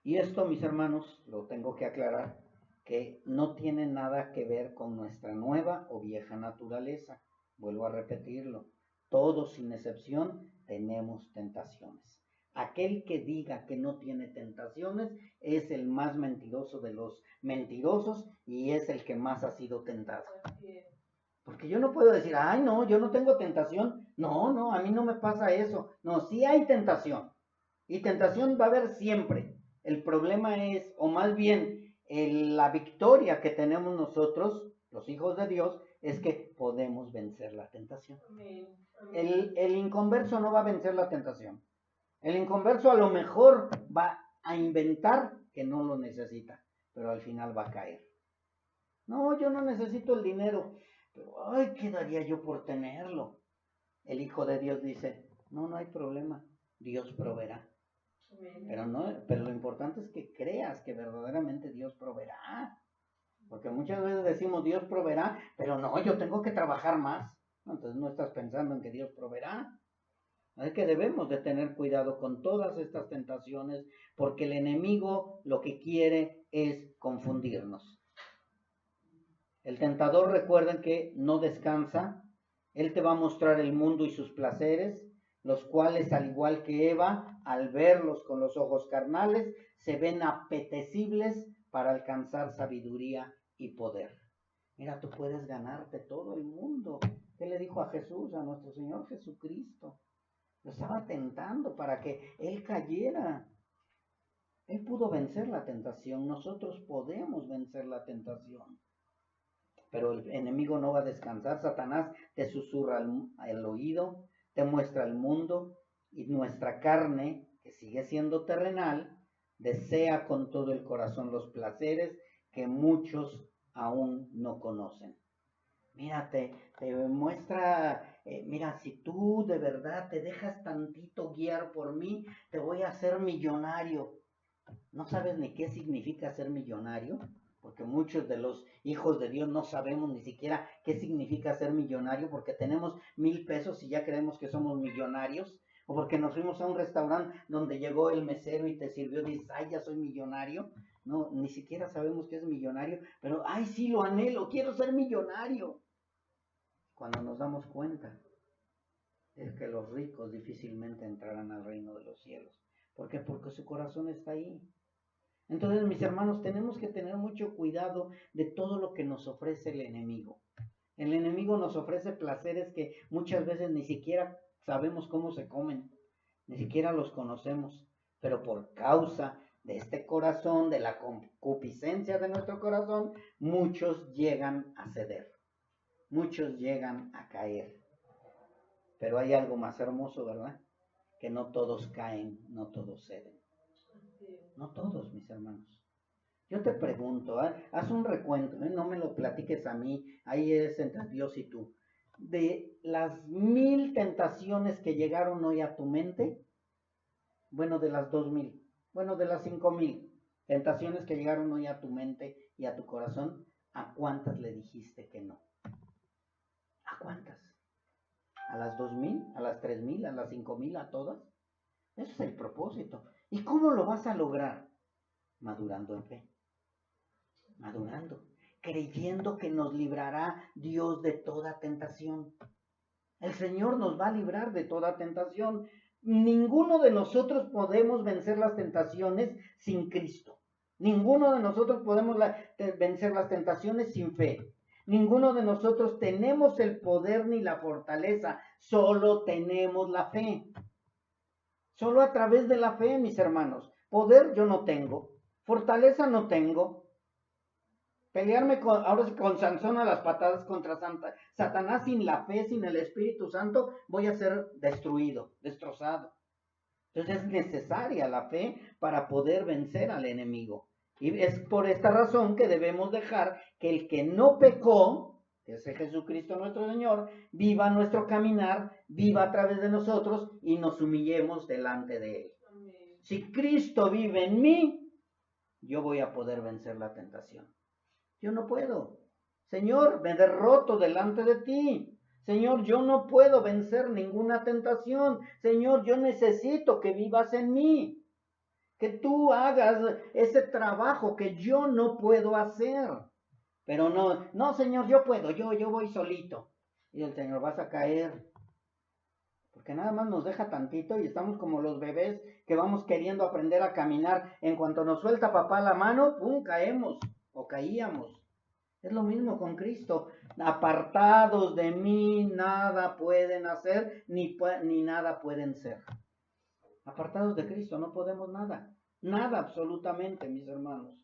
Y esto, mis hermanos, lo tengo que aclarar, que no tiene nada que ver con nuestra nueva o vieja naturaleza. Vuelvo a repetirlo, todos sin excepción tenemos tentaciones. Aquel que diga que no tiene tentaciones es el más mentiroso de los mentirosos y es el que más ha sido tentado. Porque yo no puedo decir, ay no, yo no tengo tentación. No, a mí no me pasa eso. No, sí hay tentación. Y tentación va a haber siempre. El problema es, o más bien, la victoria que tenemos nosotros, los hijos de Dios, es que podemos vencer la tentación. Amén. El inconverso no va a vencer la tentación. El inconverso a lo mejor va a inventar que no lo necesita, pero al final va a caer. No, yo no necesito el dinero, pero ay, ¿qué daría yo por tenerlo? El Hijo de Dios dice, no hay problema, Dios proveerá. Pero lo importante es que creas que verdaderamente Dios proveerá. Porque muchas veces decimos Dios proveerá, pero no, yo tengo que trabajar más. Entonces no estás pensando en que Dios proveerá. Es que debemos de tener cuidado con todas estas tentaciones, porque el enemigo lo que quiere es confundirnos. El tentador, recuerden que no descansa. Él te va a mostrar el mundo y sus placeres, los cuales, al igual que Eva, al verlos con los ojos carnales, se ven apetecibles para alcanzar sabiduría y poder. Mira, tú puedes ganarte todo el mundo. ¿Qué le dijo a Jesús, a nuestro Señor Jesucristo? Lo estaba tentando para que Él cayera. Él pudo vencer la tentación. Nosotros podemos vencer la tentación. Pero el enemigo no va a descansar. Satanás te susurra al oído, te muestra el mundo, y nuestra carne, que sigue siendo terrenal, desea con todo el corazón los placeres que muchos aún no conocen. Mira, te muestra, mira, si tú de verdad te dejas tantito guiar por mí, te voy a hacer millonario. ¿No sabes ni qué significa ser millonario? Porque muchos de los hijos de Dios no sabemos ni siquiera qué significa ser millonario, porque tenemos 1,000 pesos y ya creemos que somos millonarios, o porque nos fuimos a un restaurante donde llegó el mesero y te sirvió y dices, ay, ya soy millonario. No, ni siquiera sabemos qué es millonario, pero ay, sí, lo anhelo, quiero ser millonario. Cuando nos damos cuenta es que los ricos difícilmente entrarán al reino de los cielos. ¿Por qué? Porque su corazón está ahí. Entonces, mis hermanos, tenemos que tener mucho cuidado de todo lo que nos ofrece el enemigo. El enemigo nos ofrece placeres que muchas veces ni siquiera sabemos cómo se comen, ni siquiera los conocemos, pero por causa de este corazón, de la concupiscencia de nuestro corazón, muchos llegan a ceder, muchos llegan a caer. Pero hay algo más hermoso, ¿verdad? Que no todos caen, no todos ceden. No todos, mis hermanos. Yo te pregunto, haz un recuento, no me lo platiques a mí, ahí es entre Dios y tú. De las 1,000 tentaciones que llegaron hoy a tu mente, bueno, de las 2,000, bueno, de las 5,000 tentaciones que llegaron hoy a tu mente y a tu corazón, ¿a cuántas le dijiste que no? ¿A cuántas? ¿A las 2,000? ¿A las 3,000? ¿A las 5,000? ¿A todas? Ese es el propósito. ¿Y cómo lo vas a lograr? Madurando en fe. Madurando. Creyendo que nos librará Dios de toda tentación. El Señor nos va a librar de toda tentación. Ninguno de nosotros podemos vencer las tentaciones sin Cristo. Ninguno de nosotros podemos vencer las tentaciones sin fe. Ninguno de nosotros tenemos el poder ni la fortaleza, solo tenemos la fe. Solo a través de la fe, mis hermanos. Poder yo no tengo, fortaleza no tengo. Pelearme ahora con Sansón a las patadas contra Satanás sin la fe, sin el Espíritu Santo, voy a ser destruido, destrozado. Entonces es necesaria la fe para poder vencer al enemigo. Y es por esta razón que debemos dejar que el que no pecó, que es Jesucristo nuestro Señor, viva nuestro caminar, viva a través de nosotros y nos humillemos delante de Él. Amén. Si Cristo vive en mí, yo voy a poder vencer la tentación. Yo no puedo. Señor, me derroto delante de ti. Señor, yo no puedo vencer ninguna tentación. Señor, yo necesito que vivas en mí. Que tú hagas ese trabajo que yo no puedo hacer. Pero no, Señor, yo puedo, yo voy solito. Y el Señor, vas a caer. Porque nada más nos deja tantito y estamos como los bebés que vamos queriendo aprender a caminar. En cuanto nos suelta papá la mano, ¡pum!, caemos o caíamos. Es lo mismo con Cristo. Apartados de mí, nada pueden hacer, ni nada pueden ser. Apartados de Cristo, no podemos nada. Nada absolutamente, mis hermanos.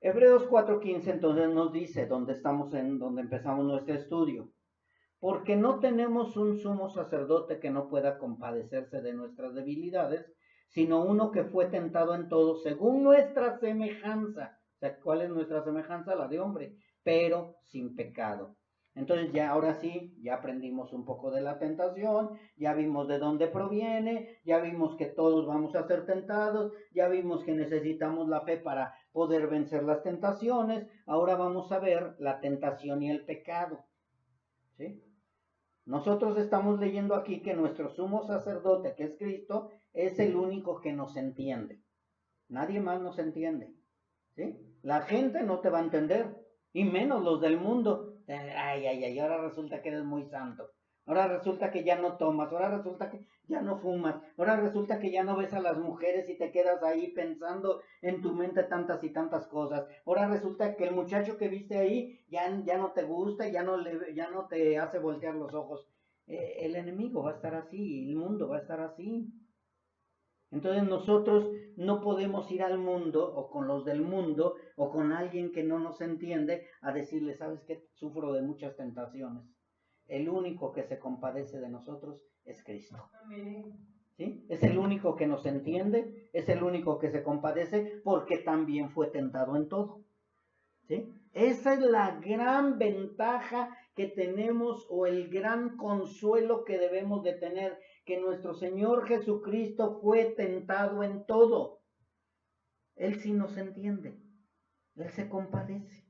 Hebreos 4:15 entonces nos dice, donde empezamos nuestro estudio, porque no tenemos un sumo sacerdote que no pueda compadecerse de nuestras debilidades, sino uno que fue tentado en todo según nuestra semejanza. O sea, ¿cuál es nuestra semejanza? La de hombre, pero sin pecado. Entonces ya ahora sí, ya aprendimos un poco de la tentación, ya vimos de dónde proviene, ya vimos que todos vamos a ser tentados, ya vimos que necesitamos la fe para poder vencer las tentaciones. Ahora vamos a ver la tentación y el pecado. ¿Sí? Nosotros estamos leyendo aquí que nuestro sumo sacerdote, que es Cristo, es el único que nos entiende. Nadie más nos entiende. ¿Sí? La gente no te va a entender, y menos los del mundo. Ay, ahora resulta que eres muy santo. Ahora resulta que ya no tomas, ahora resulta que ya no fumas, ahora resulta que ya no ves a las mujeres y te quedas ahí pensando en tu mente tantas y tantas cosas. Ahora resulta que el muchacho que viste ahí ya no te gusta, ya no te hace voltear los ojos. El enemigo va a estar así, el mundo va a estar así. Entonces nosotros no podemos ir al mundo o con los del mundo o con alguien que no nos entiende a decirle, ¿sabes qué? Sufro de muchas tentaciones. El único que se compadece de nosotros es Cristo. Amén. ¿Sí? Es el único que nos entiende, es el único que se compadece porque también fue tentado en todo. ¿Sí? Esa es la gran ventaja que tenemos o el gran consuelo que debemos de tener, que nuestro Señor Jesucristo fue tentado en todo. Él sí nos entiende, Él se compadece.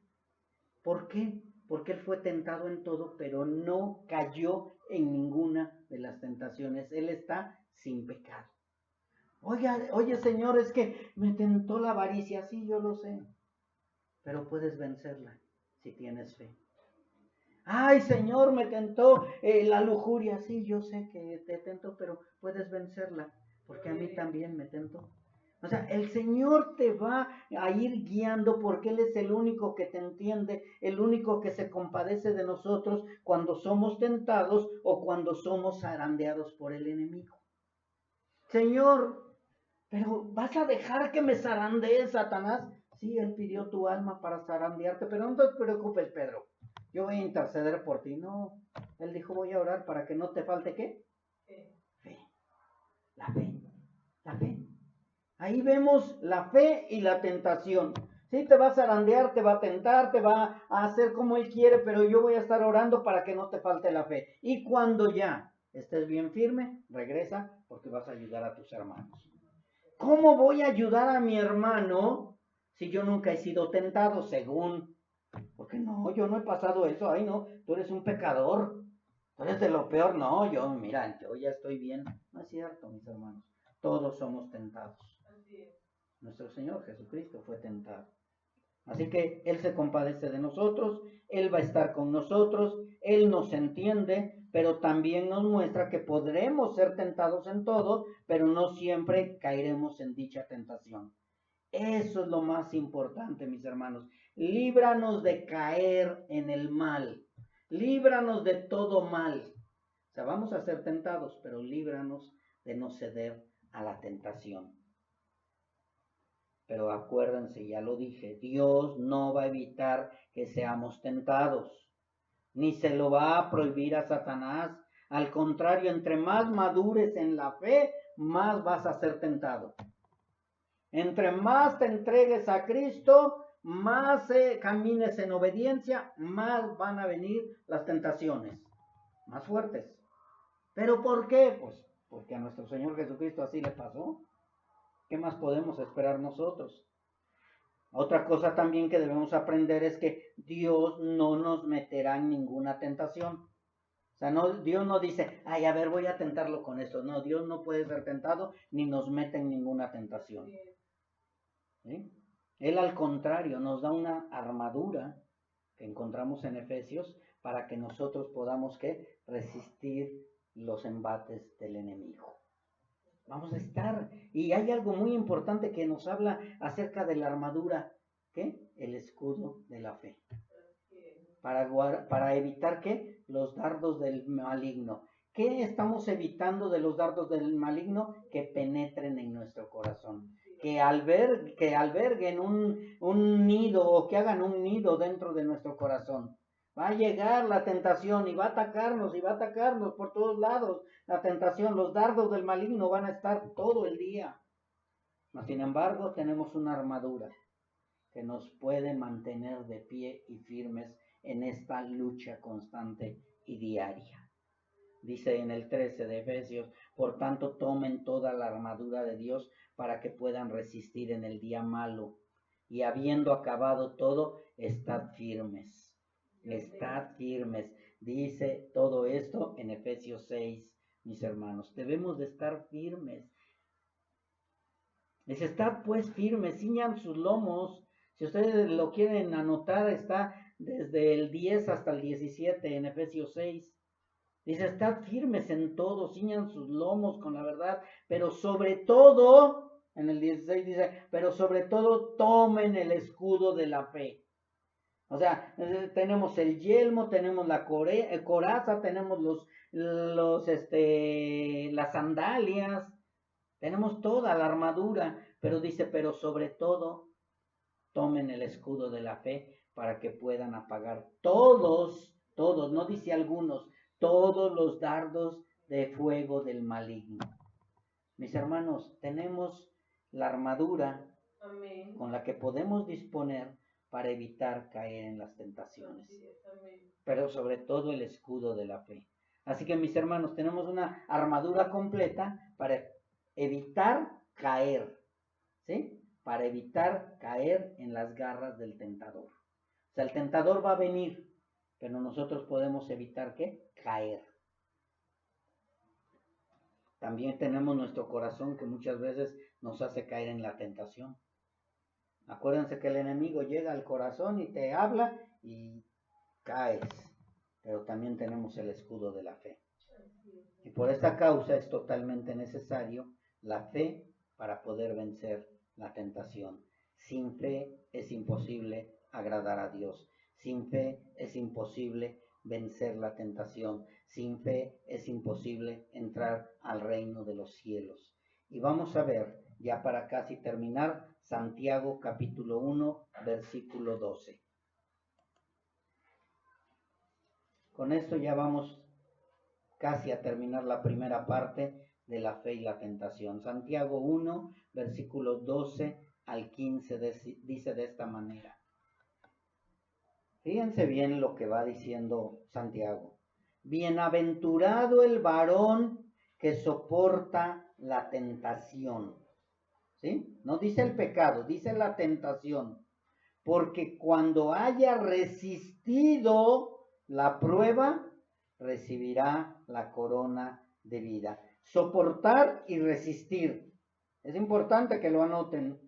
¿Por qué? Porque Él fue tentado en todo, pero no cayó en ninguna de las tentaciones. Él está sin pecado. Oye Señor, es que me tentó la avaricia. Sí, yo lo sé, pero puedes vencerla si tienes fe. Ay, Señor, me tentó la lujuria. Sí, yo sé que te tentó, pero puedes vencerla, porque a mí también me tentó. O sea, el Señor te va a ir guiando porque Él es el único que te entiende, el único que se compadece de nosotros cuando somos tentados o cuando somos zarandeados por el enemigo. Señor, pero ¿vas a dejar que me zarandee Satanás? Sí, Él pidió tu alma para zarandearte, pero no te preocupes, Pedro. Yo voy a interceder por ti. No, Él dijo, voy a orar para que no te falte ¿qué? Fe. La fe. La fe. Ahí vemos la fe y la tentación. Sí, te va a zarandear, te va a tentar, te va a hacer como Él quiere, pero yo voy a estar orando para que no te falte la fe. Y cuando ya estés bien firme, regresa porque vas a ayudar a tus hermanos. ¿Cómo voy a ayudar a mi hermano si yo nunca he sido tentado según? Porque no, yo no he pasado eso. Ay, no, tú eres un pecador. Tú eres de lo peor. No, mira, yo ya estoy bien. No es cierto, mis hermanos. Todos somos tentados. Nuestro Señor Jesucristo fue tentado. Así que Él se compadece de nosotros, Él va a estar con nosotros, Él nos entiende, pero también nos muestra que podremos ser tentados en todo, pero no siempre caeremos en dicha tentación. Eso es lo más importante, mis hermanos. Líbranos de caer en el mal. Líbranos de todo mal. O sea, vamos a ser tentados, pero líbranos de no ceder a la tentación. Pero acuérdense, ya lo dije, Dios no va a evitar que seamos tentados, ni se lo va a prohibir a Satanás. Al contrario, entre más madures en la fe, más vas a ser tentado. Entre más te entregues a Cristo, más camines en obediencia, más van a venir las tentaciones, más fuertes. ¿Pero por qué? Pues porque a nuestro Señor Jesucristo así le pasó. ¿Qué más podemos esperar nosotros? Otra cosa también que debemos aprender es que Dios no nos meterá en ninguna tentación. O sea, Dios no dice, ay, a ver, voy a tentarlo con esto. No, Dios no puede ser tentado ni nos mete en ninguna tentación. ¿Sí? Él al contrario nos da una armadura que encontramos en Efesios para que nosotros podamos ¿qué? Resistir los embates del enemigo. Vamos a estar. Y hay algo muy importante que nos habla acerca de la armadura. ¿Qué? El escudo de la fe. Para evitar ¿qué? Los dardos del maligno. ¿Qué estamos evitando de los dardos del maligno? Que penetren en nuestro corazón. Que que alberguen un nido o que hagan un nido dentro de nuestro corazón. Va a llegar la tentación y va a atacarnos por todos lados. La tentación, los dardos del maligno van a estar todo el día. Mas, sin embargo, tenemos una armadura que nos puede mantener de pie y firmes en esta lucha constante y diaria. Dice en el 13 de Efesios, por tanto tomen toda la armadura de Dios para que puedan resistir en el día malo. Y habiendo acabado todo, estad firmes. Estad firmes. Dice todo esto en Efesios 6, mis hermanos. Debemos de estar firmes. Dice, estad pues firmes, ciñan sus lomos. Si ustedes lo quieren anotar, está desde el 10 hasta el 17 en Efesios 6. Dice, estad firmes en todo, ciñan sus lomos con la verdad, pero sobre todo, en el 16 dice, pero sobre todo tomen el escudo de la fe. O sea, tenemos el yelmo, tenemos la coraza, tenemos las sandalias, tenemos toda la armadura, pero dice, pero sobre todo tomen el escudo de la fe para que puedan apagar todos, no dice algunos, todos los dardos de fuego del maligno. Mis hermanos, tenemos la armadura Amén. Con la que podemos disponer para evitar caer en las tentaciones. Pero sobre todo el escudo de la fe. Así que, mis hermanos, tenemos una armadura completa para evitar caer, ¿sí? Para evitar caer en las garras del tentador. O sea, el tentador va a venir, pero nosotros podemos evitar ¿qué? Caer. También tenemos nuestro corazón que muchas veces nos hace caer en la tentación. Acuérdense que el enemigo llega al corazón y te habla y caes. Pero también tenemos el escudo de la fe. Y por esta causa es totalmente necesario la fe para poder vencer la tentación. Sin fe es imposible agradar a Dios. Sin fe es imposible vencer la tentación. Sin fe es imposible entrar al reino de los cielos. Y vamos a ver, ya para casi terminar, Santiago capítulo 1, versículo 12. Con esto ya vamos casi a terminar la primera parte de la fe y la tentación. Santiago 1, versículos 12 al 15 dice de esta manera. Fíjense bien lo que va diciendo Santiago. Bienaventurado el varón que soporta la tentación. ¿Sí? No dice el pecado, dice la tentación. Porque cuando haya resistido la prueba, recibirá la corona de vida. Soportar y resistir. Es importante que lo anoten.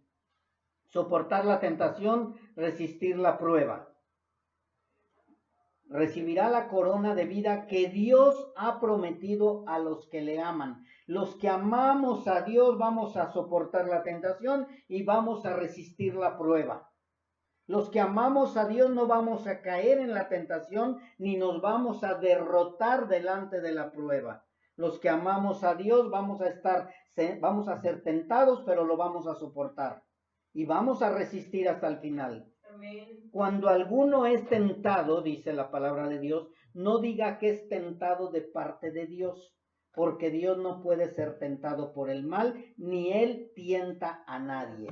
Soportar la tentación, resistir la prueba. Recibirá la corona de vida que Dios ha prometido a los que le aman. Los que amamos a Dios vamos a soportar la tentación y vamos a resistir la prueba. Los que amamos a Dios no vamos a caer en la tentación ni nos vamos a derrotar delante de la prueba. Los que amamos a Dios vamos a ser tentados, pero lo vamos a soportar y vamos a resistir hasta el final. Amén. Cuando alguno es tentado, dice la palabra de Dios, no diga que es tentado de parte de Dios, porque Dios no puede ser tentado por el mal, ni Él tienta a nadie.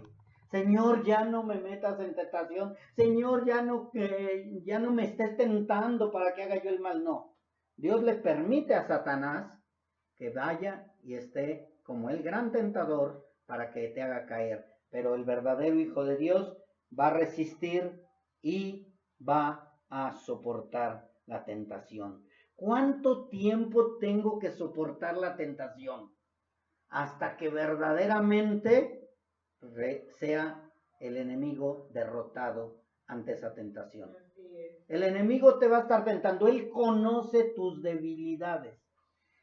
Señor, ya no me metas en tentación. Señor, ya no me estés tentando para que haga yo el mal. No. Dios le permite a Satanás que vaya y esté como el gran tentador para que te haga caer. Pero el verdadero Hijo de Dios va a resistir y va a soportar la tentación. ¿Cuánto tiempo tengo que soportar la tentación? Hasta que verdaderamente sea el enemigo derrotado ante esa tentación. El enemigo te va a estar tentando. Él conoce tus debilidades.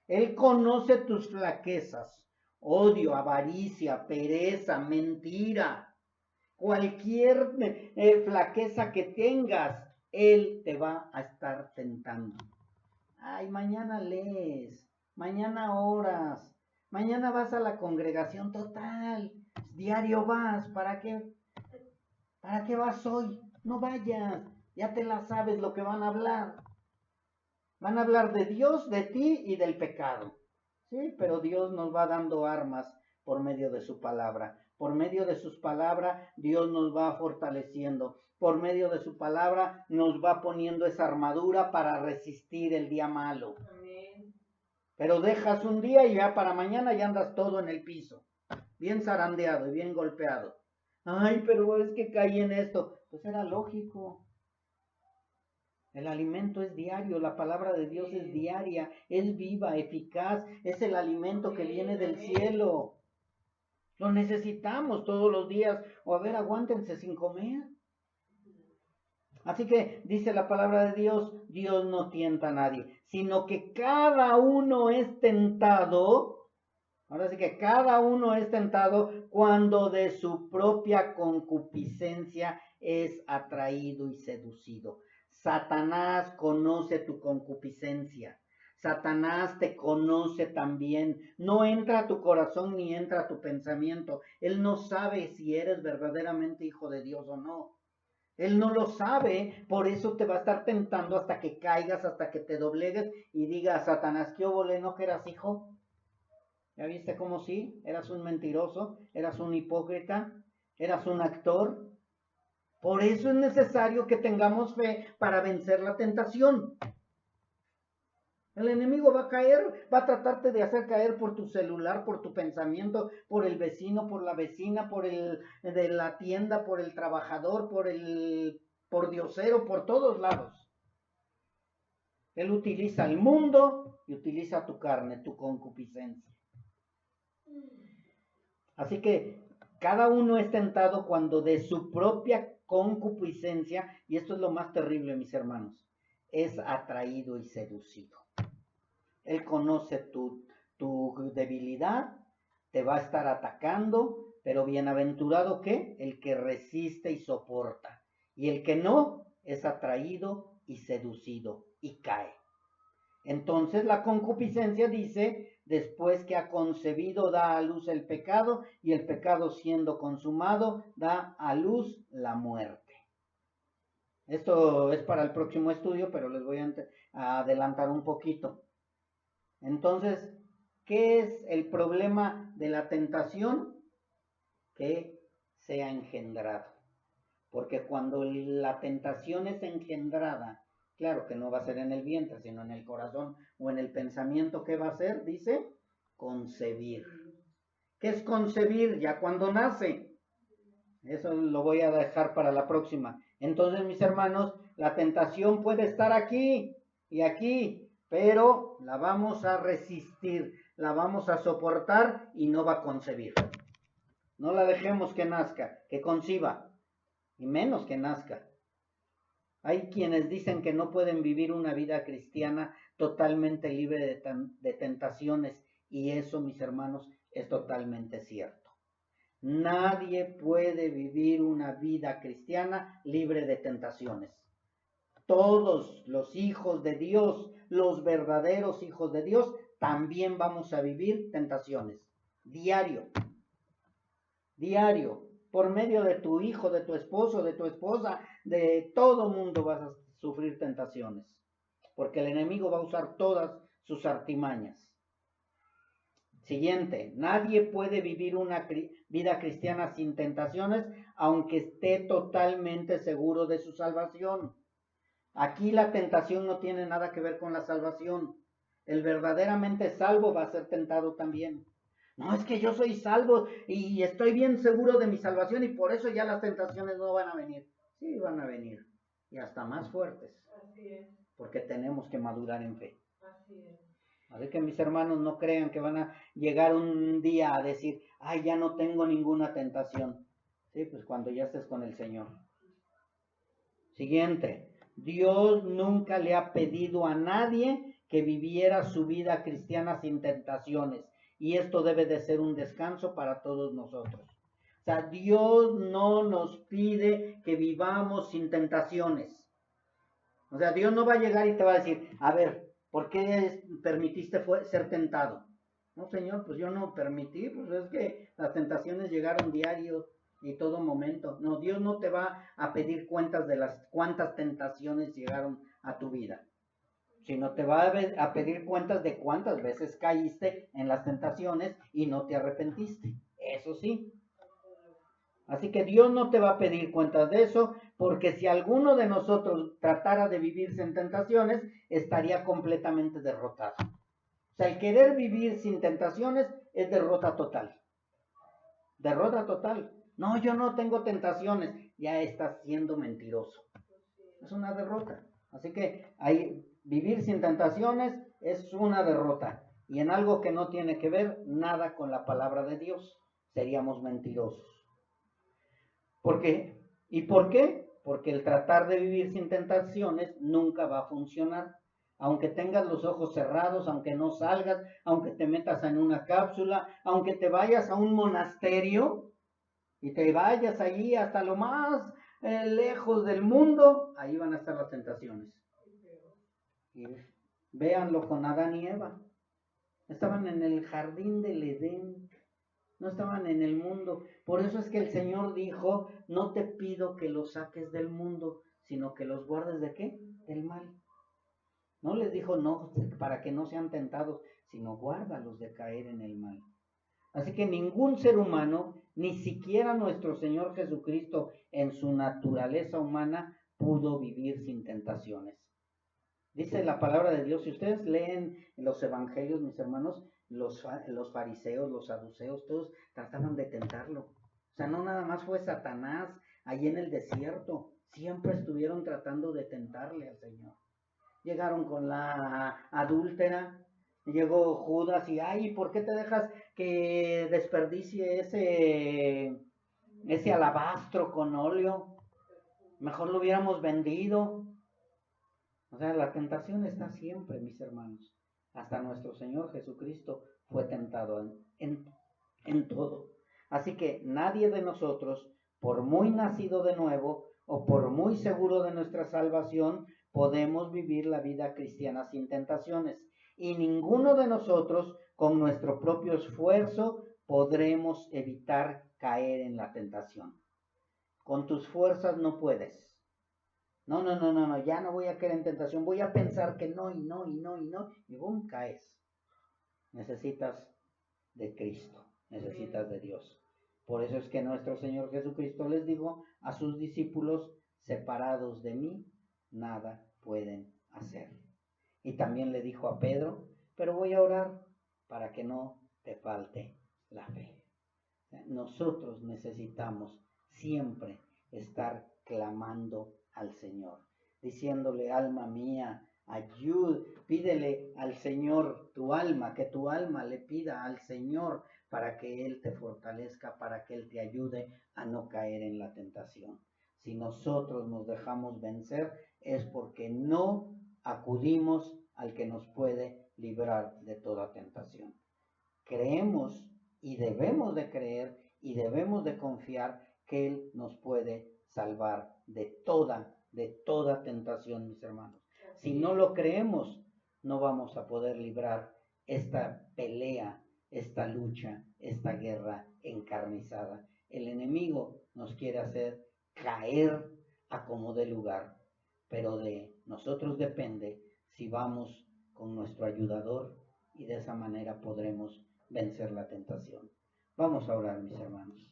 Él conoce tus flaquezas. Odio, avaricia, pereza, mentira. Cualquier flaqueza que tengas, Él te va a estar tentando. Ay, mañana lees, mañana oras, mañana vas a la congregación total. diario vas, ¿para qué? ¿Para qué vas hoy? No vayas, ya te la sabes lo que van a hablar. Van a hablar de Dios, de ti y del pecado. Sí, pero Dios nos va dando armas por medio de su palabra. Por medio de sus palabras, Dios nos va fortaleciendo. Por medio de su palabra, nos va poniendo esa armadura para resistir el día malo. Amén. Pero dejas un día y ya para mañana ya andas todo en el piso. Bien zarandeado y bien golpeado. Ay, pero es que caí en esto. Pues era lógico. El alimento es diario, la palabra de Dios es diaria, es viva, eficaz, es el alimento que viene del cielo. Lo necesitamos todos los días, o a ver, aguántense sin comer. Así que dice la palabra de Dios, Dios no tienta a nadie, sino que cada uno es tentado. Ahora sí que cada uno es tentado cuando de su propia concupiscencia es atraído y seducido. Satanás conoce tu concupiscencia. Satanás te conoce también. No entra a tu corazón ni entra a tu pensamiento. Él no sabe si eres verdaderamente hijo de Dios o no. Él no lo sabe, por eso te va a estar tentando hasta que caigas, hasta que te doblegues y digas, Satanás, ¿qué óvole, no que eras hijo? ¿Ya viste cómo sí? Eras un mentiroso, eras un hipócrita, eras un actor. Por eso es necesario que tengamos fe para vencer la tentación. El enemigo va a caer, va a tratarte de hacer caer por tu celular, por tu pensamiento, por el vecino, por la vecina, por el de la tienda, por el trabajador, por diosero, por todos lados. Él utiliza el mundo y utiliza tu carne, tu concupiscencia. Así que cada uno es tentado cuando de su propia concupiscencia, y esto es lo más terrible, mis hermanos, es atraído y seducido. Él conoce tu debilidad, te va a estar atacando, pero bienaventurado ¿qué? El que resiste y soporta. Y el que no es atraído y seducido y cae. Entonces la concupiscencia dice, después que ha concebido da a luz el pecado y el pecado siendo consumado da a luz la muerte. Esto es para el próximo estudio, pero les voy a adelantar un poquito. Entonces, ¿qué es el problema de la tentación? Que sea engendrado. Porque cuando la tentación es engendrada, claro que no va a ser en el vientre, sino en el corazón o en el pensamiento. ¿Qué va a ser? Dice, concebir. ¿Qué es concebir? Ya cuando nace. Eso lo voy a dejar para la próxima. Entonces, mis hermanos, la tentación puede estar aquí y aquí, pero la vamos a resistir, la vamos a soportar y no va a concebir. No la dejemos que nazca, que conciba, y menos que nazca. Hay quienes dicen que no pueden vivir una vida cristiana totalmente libre de tentaciones, y eso, mis hermanos, es totalmente cierto. Nadie puede vivir una vida cristiana libre de tentaciones. Todos los hijos de Dios, los verdaderos hijos de Dios, también vamos a vivir tentaciones. Diario. Diario. Por medio de tu hijo, de tu esposo, de tu esposa, de todo mundo vas a sufrir tentaciones. Porque el enemigo va a usar todas sus artimañas. Siguiente, nadie puede vivir una vida cristiana sin tentaciones, aunque esté totalmente seguro de su salvación. Aquí la tentación no tiene nada que ver con la salvación. El verdaderamente salvo va a ser tentado también. No, es que yo soy salvo y estoy bien seguro de mi salvación y por eso ya las tentaciones no van a venir. Sí, van a venir. Y hasta más fuertes. Así es. Porque tenemos que madurar en fe. Así es. Así que mis hermanos no crean que van a llegar un día a decir, ay, ya no tengo ninguna tentación. Sí, pues cuando ya estés con el Señor. Siguiente, Dios nunca le ha pedido a nadie que viviera su vida cristiana sin tentaciones. Y esto debe de ser un descanso para todos nosotros. O sea, Dios no nos pide que vivamos sin tentaciones. O sea, Dios no va a llegar y te va a decir, a ver, ¿por qué permitiste ser tentado? No, Señor, pues yo no permití, pues es que las tentaciones llegaron diario y todo momento. No, Dios no te va a pedir cuentas de las cuántas tentaciones llegaron a tu vida, sino te va a pedir cuentas de cuántas veces caíste en las tentaciones y no te arrepentiste. Eso sí. Así que Dios no te va a pedir cuentas de eso, porque si alguno de nosotros tratara de vivirse en tentaciones, estaría completamente derrotado. O sea, el querer vivir sin tentaciones es derrota total. Derrota total. No, yo no tengo tentaciones. Ya estás siendo mentiroso. Es una derrota. Así que vivir sin tentaciones es una derrota. Y en algo que no tiene que ver nada con la palabra de Dios, seríamos mentirosos. ¿Por qué? ¿Y por qué? Porque el tratar de vivir sin tentaciones nunca va a funcionar. Aunque tengas los ojos cerrados, aunque no salgas, aunque te metas en una cápsula, aunque te vayas a un monasterio y te vayas allí hasta lo más lejos del mundo, ahí van a estar las tentaciones. Y véanlo con Adán y Eva. Estaban en el jardín del Edén, no estaban en el mundo. Por eso es que el Señor dijo, no te pido que los saques del mundo, sino que los guardes ¿de qué? Del mal. No les dijo no para que no sean tentados, sino guárdalos de caer en el mal. Así que ningún ser humano, ni siquiera nuestro Señor Jesucristo en su naturaleza humana, pudo vivir sin tentaciones. Dice la palabra de Dios, si ustedes leen los evangelios, mis hermanos, los fariseos, los saduceos, todos trataban de tentarlo. O sea, no nada más fue Satanás ahí en el desierto, siempre estuvieron tratando de tentarle al Señor. Llegaron con la adúltera, llegó Judas y, ay, ¿por qué te dejas que desperdicie ese alabastro con óleo? Mejor lo hubiéramos vendido. O sea, la tentación está siempre, mis hermanos. Hasta nuestro Señor Jesucristo fue tentado en todo. Así que nadie de nosotros, por muy nacido de nuevo o por muy seguro de nuestra salvación, podemos vivir la vida cristiana sin tentaciones. Y ninguno de nosotros, con nuestro propio esfuerzo, podremos evitar caer en la tentación. Con tus fuerzas no puedes. No, ya no voy a caer en tentación, voy a pensar que no, y boom, caes. Necesitas de Cristo, necesitas de Dios. Por eso es que nuestro Señor Jesucristo les dijo a sus discípulos, separados de mí, nada pueden hacer. Y también le dijo a Pedro, pero voy a orar para que no te falte la fe. Nosotros necesitamos siempre estar clamando al Señor, diciéndole, alma mía, pídele al Señor tu alma, que tu alma le pida al Señor para que Él te fortalezca, para que Él te ayude a no caer en la tentación. Si nosotros nos dejamos vencer es porque no acudimos al que nos puede librar de toda tentación. Creemos y debemos de creer y debemos de confiar que Él nos puede salvar de toda tentación, mis hermanos. Si no lo creemos, no vamos a poder librar esta pelea, esta lucha, esta guerra encarnizada. El enemigo nos quiere hacer caer a como dé lugar, pero de nosotros depende si vamos con nuestro ayudador y de esa manera podremos vencer la tentación. Vamos a orar, mis hermanos.